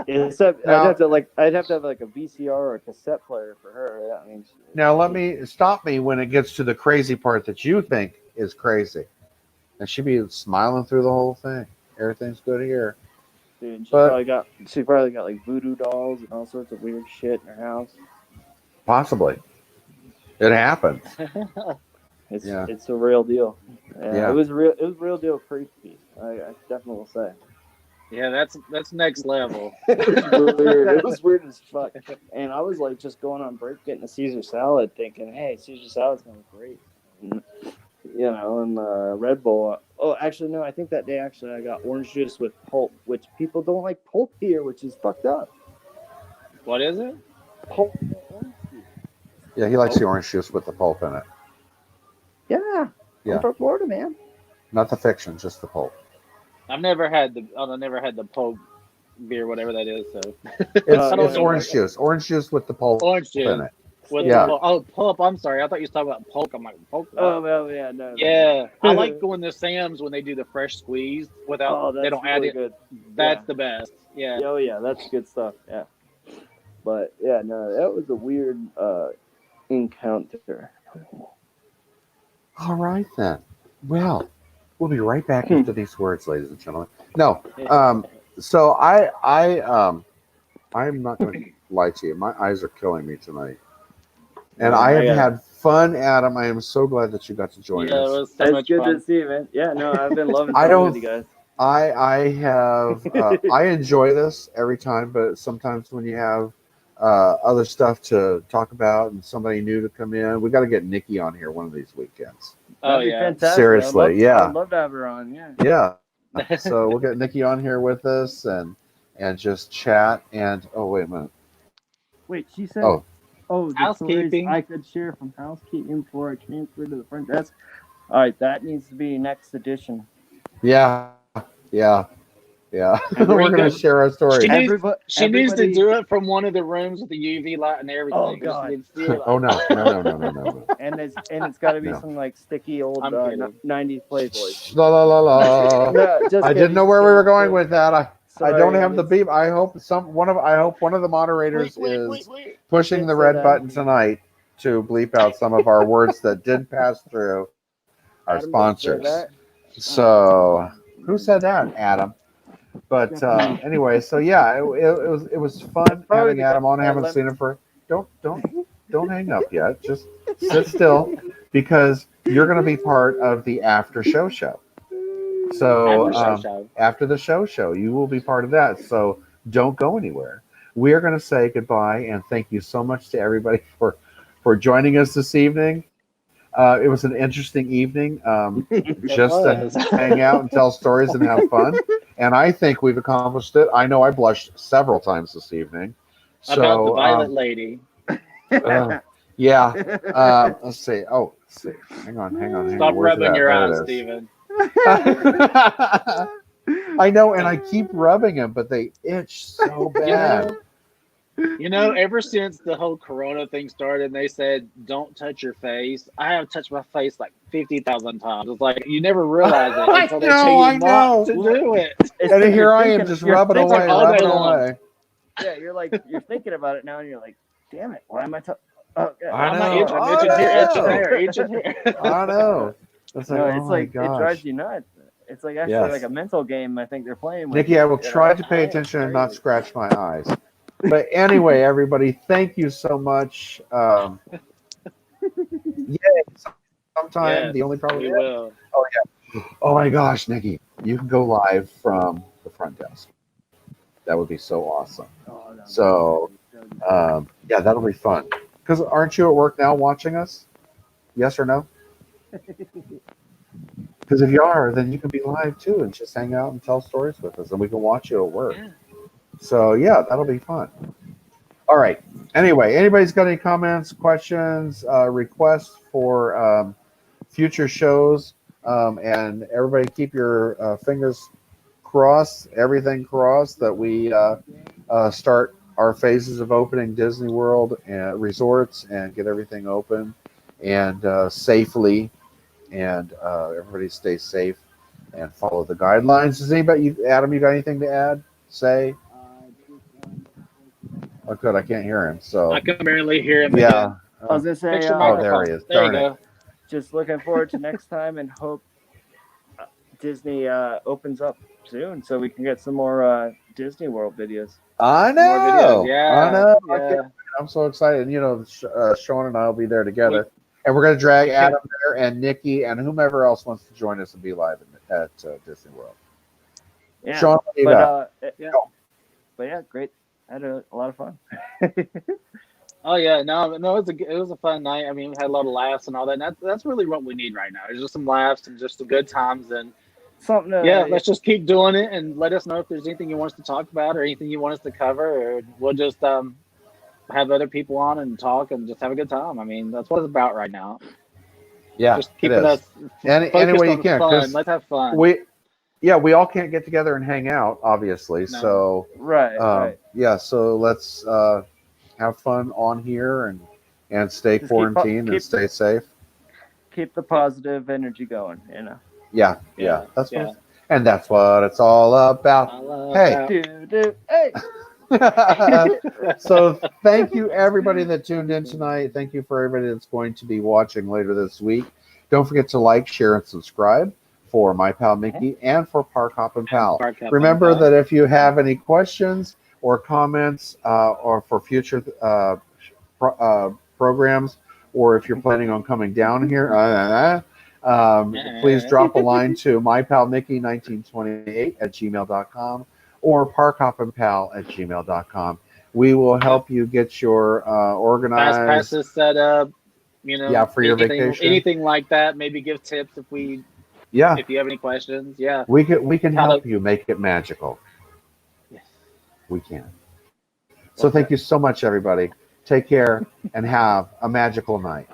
except Now- I'd have to have like a VCR or a cassette player for her. I mean, Now let me stop me when it gets to the crazy part that you think is crazy, and she'd be smiling through the whole thing. Everything's good here. dude, she But- probably got like voodoo dolls and all sorts of weird shit in her house. Possibly, it happens. It's Yeah. it's a real deal. Yeah. It was real deal creepy. I definitely will say. Yeah, that's next level. It was weird. It was weird as fuck. And I was like just going on break getting a Caesar salad, thinking, "Hey, Caesar salad's gonna be great." And, and Red Bull. Oh, actually, no. I think that day I got orange juice with pulp, which people don't like pulp here, which is fucked up. What is it? Pulp orange juice. Yeah, he likes the orange juice with the pulp in it. Yeah, Yeah. I'm from Florida, man. Not the fiction, just the pulp. I've never had the Pope beer, whatever that is. So It's, I don't it's know. orange juice. Orange juice with the pulp orange in juice it. with Yeah. pulp. I'm sorry, I thought you were talking about Polk. I'm like Polk. Oh well, yeah, no. Yeah, I like going to Sam's when they do the fresh squeeze without. Oh, that's they don't really add it. good. That's Yeah. the best. Yeah. Oh yeah, that's good stuff. Yeah, but yeah, no, that was a weird encounter. All right then. Well, we'll be right back after these words, ladies and gentlemen. No. So I'm not going to lie to you. My eyes are killing me tonight, and Yeah, I have I got had fun, Adam. I am so glad that you got to join Yeah, it us. was so It's much good fun. to see you, man. Yeah, no, I've been loving I talking don't- with you guys. I have I enjoy this every time, but sometimes when you have other stuff to talk about and somebody new to come in, we got to get Nikki on here one of these weekends. Oh That'd be yeah. fantastic. Seriously, yeah. I'd love to have her on. Yeah. Yeah. So we'll get Nikki on here with us and just chat. And oh wait a minute. Wait, she said. Oh. Oh, the Housekeeping. stories I could share from housekeeping before I transfer to the front desk. All right, that needs to be next edition. Yeah. We're Very gonna good. share our story. She needs to do it from one of the rooms with the UV light and everything. Oh, Just God. need to see it. Oh no. And it's got to be No. some like sticky old I'm kidding. 90s Playboys. La la la la. No, just I kidding, didn't know where we were going with that. I don't have the beep. beep. I hope one of the moderators is pushing the red button tonight to bleep out some of our words that did pass through our sponsors. So who said that, Adam? But anyway, so yeah, it was fun having Adam on. I haven't seen him for. Don't hang up yet. Just sit still because you're going to be part of the after show. So after the show, you will be part of that. So don't go anywhere. We are going to say goodbye and thank you so much to everybody for joining us this evening. It was an interesting evening, just to hang out and tell stories and have fun. And I think we've accomplished it. I know I blushed several times this evening. About the Violet Lady. Yeah. Let's see. Oh, let's see. Hang on. Stop Where's rubbing it at? your There it eyes, is. Steven. I know, and I keep rubbing them, but they itch so bad. You know, ever since the whole Corona thing started, and they said don't touch your face. I have touched my face like 50,000 times. It's like you never realize it until they tell you not to do it. And here I am, just rubbing away. Yeah, you're thinking about it now, and you're like, damn it, why am I? I I'm know. itching here. I know. It's like, it drives you nuts. It's like actually like a mental game. I think they're playing with. Nikki, I will try to pay attention and not scratch my eyes. But anyway, everybody, thank you so much. Yay! Sometime the only problem. We will. Oh yeah. Oh my gosh, Nikki, you can go live from the front desk. That would be so awesome. So, yeah, that'll be fun. Because aren't you at work now watching us? Yes or no? Because if you are, then you can be live too and just hang out and tell stories with us, and we can watch you at work. Yeah. So yeah, that'll be fun. All right. Anyway, anybody's got any comments, questions, requests for future shows? And everybody keep your fingers crossed, everything crossed, that we start our phases of opening Disney World and resorts and get everything open and safely, and everybody stay safe and follow the guidelines. Does anybody, Adam, you got anything to add? Say? Oh, good. I can't hear him. So I can barely hear him yeah. again. I was gonna say, Fix your Oh, microphone. there he is. There you Darn it. go. just looking forward to next time, and hope Disney opens up soon so we can get some more Disney World videos. I More videos. know. Yeah. I know. I Yeah. can't- I'm so excited. You know, Sean and I will be there together, and we're going to drag Adam there and Nikki and whomever else wants to join us and be live at Disney World. Yeah, Sean, what do you got? yeah, but yeah, great. I had a lot of fun. Oh yeah, no, it was a fun night. I mean, we had a lot of laughs and all that. And that's really what we need right now. It's just some laughs and just some good times. And Something to, yeah, let's just keep doing it and let us know if there's anything you want us to talk about or anything you want us to cover, or we'll just have other people on and talk and just have a good time. I mean, that's what it's about right now. Yeah, Just keeping us any focused way you on can. fun. 'Cause Let's have fun. we all can't get together and hang out, obviously. No. So right. yeah, so let's have fun on here and stay Just quarantined and keep- stay safe. Keep the positive energy going, you know. Yeah. That's Yeah. what, and that's what it's all about. I love Hey. that. Hey. So thank you everybody that tuned in tonight. Thank you for everybody that's going to be watching later this week. Don't forget to like, share, and subscribe for My Pal Mickey and for Park Hoppin' Pal. Park Hoppin' Remember Pal. that if you have any questions or comments or for future programs, or if you're planning on coming down here, please drop a line to mypalmickey1928@gmail.com or parkhoppinpal@gmail.com. We will help you get your Fast organized. passes set up. You know, Yeah, for your vacation. anything like that. Maybe give tips if you have any questions. Yeah, we can How help to- you make it magical. Yes. We can. So thank you so much, everybody. Take care and have a magical night.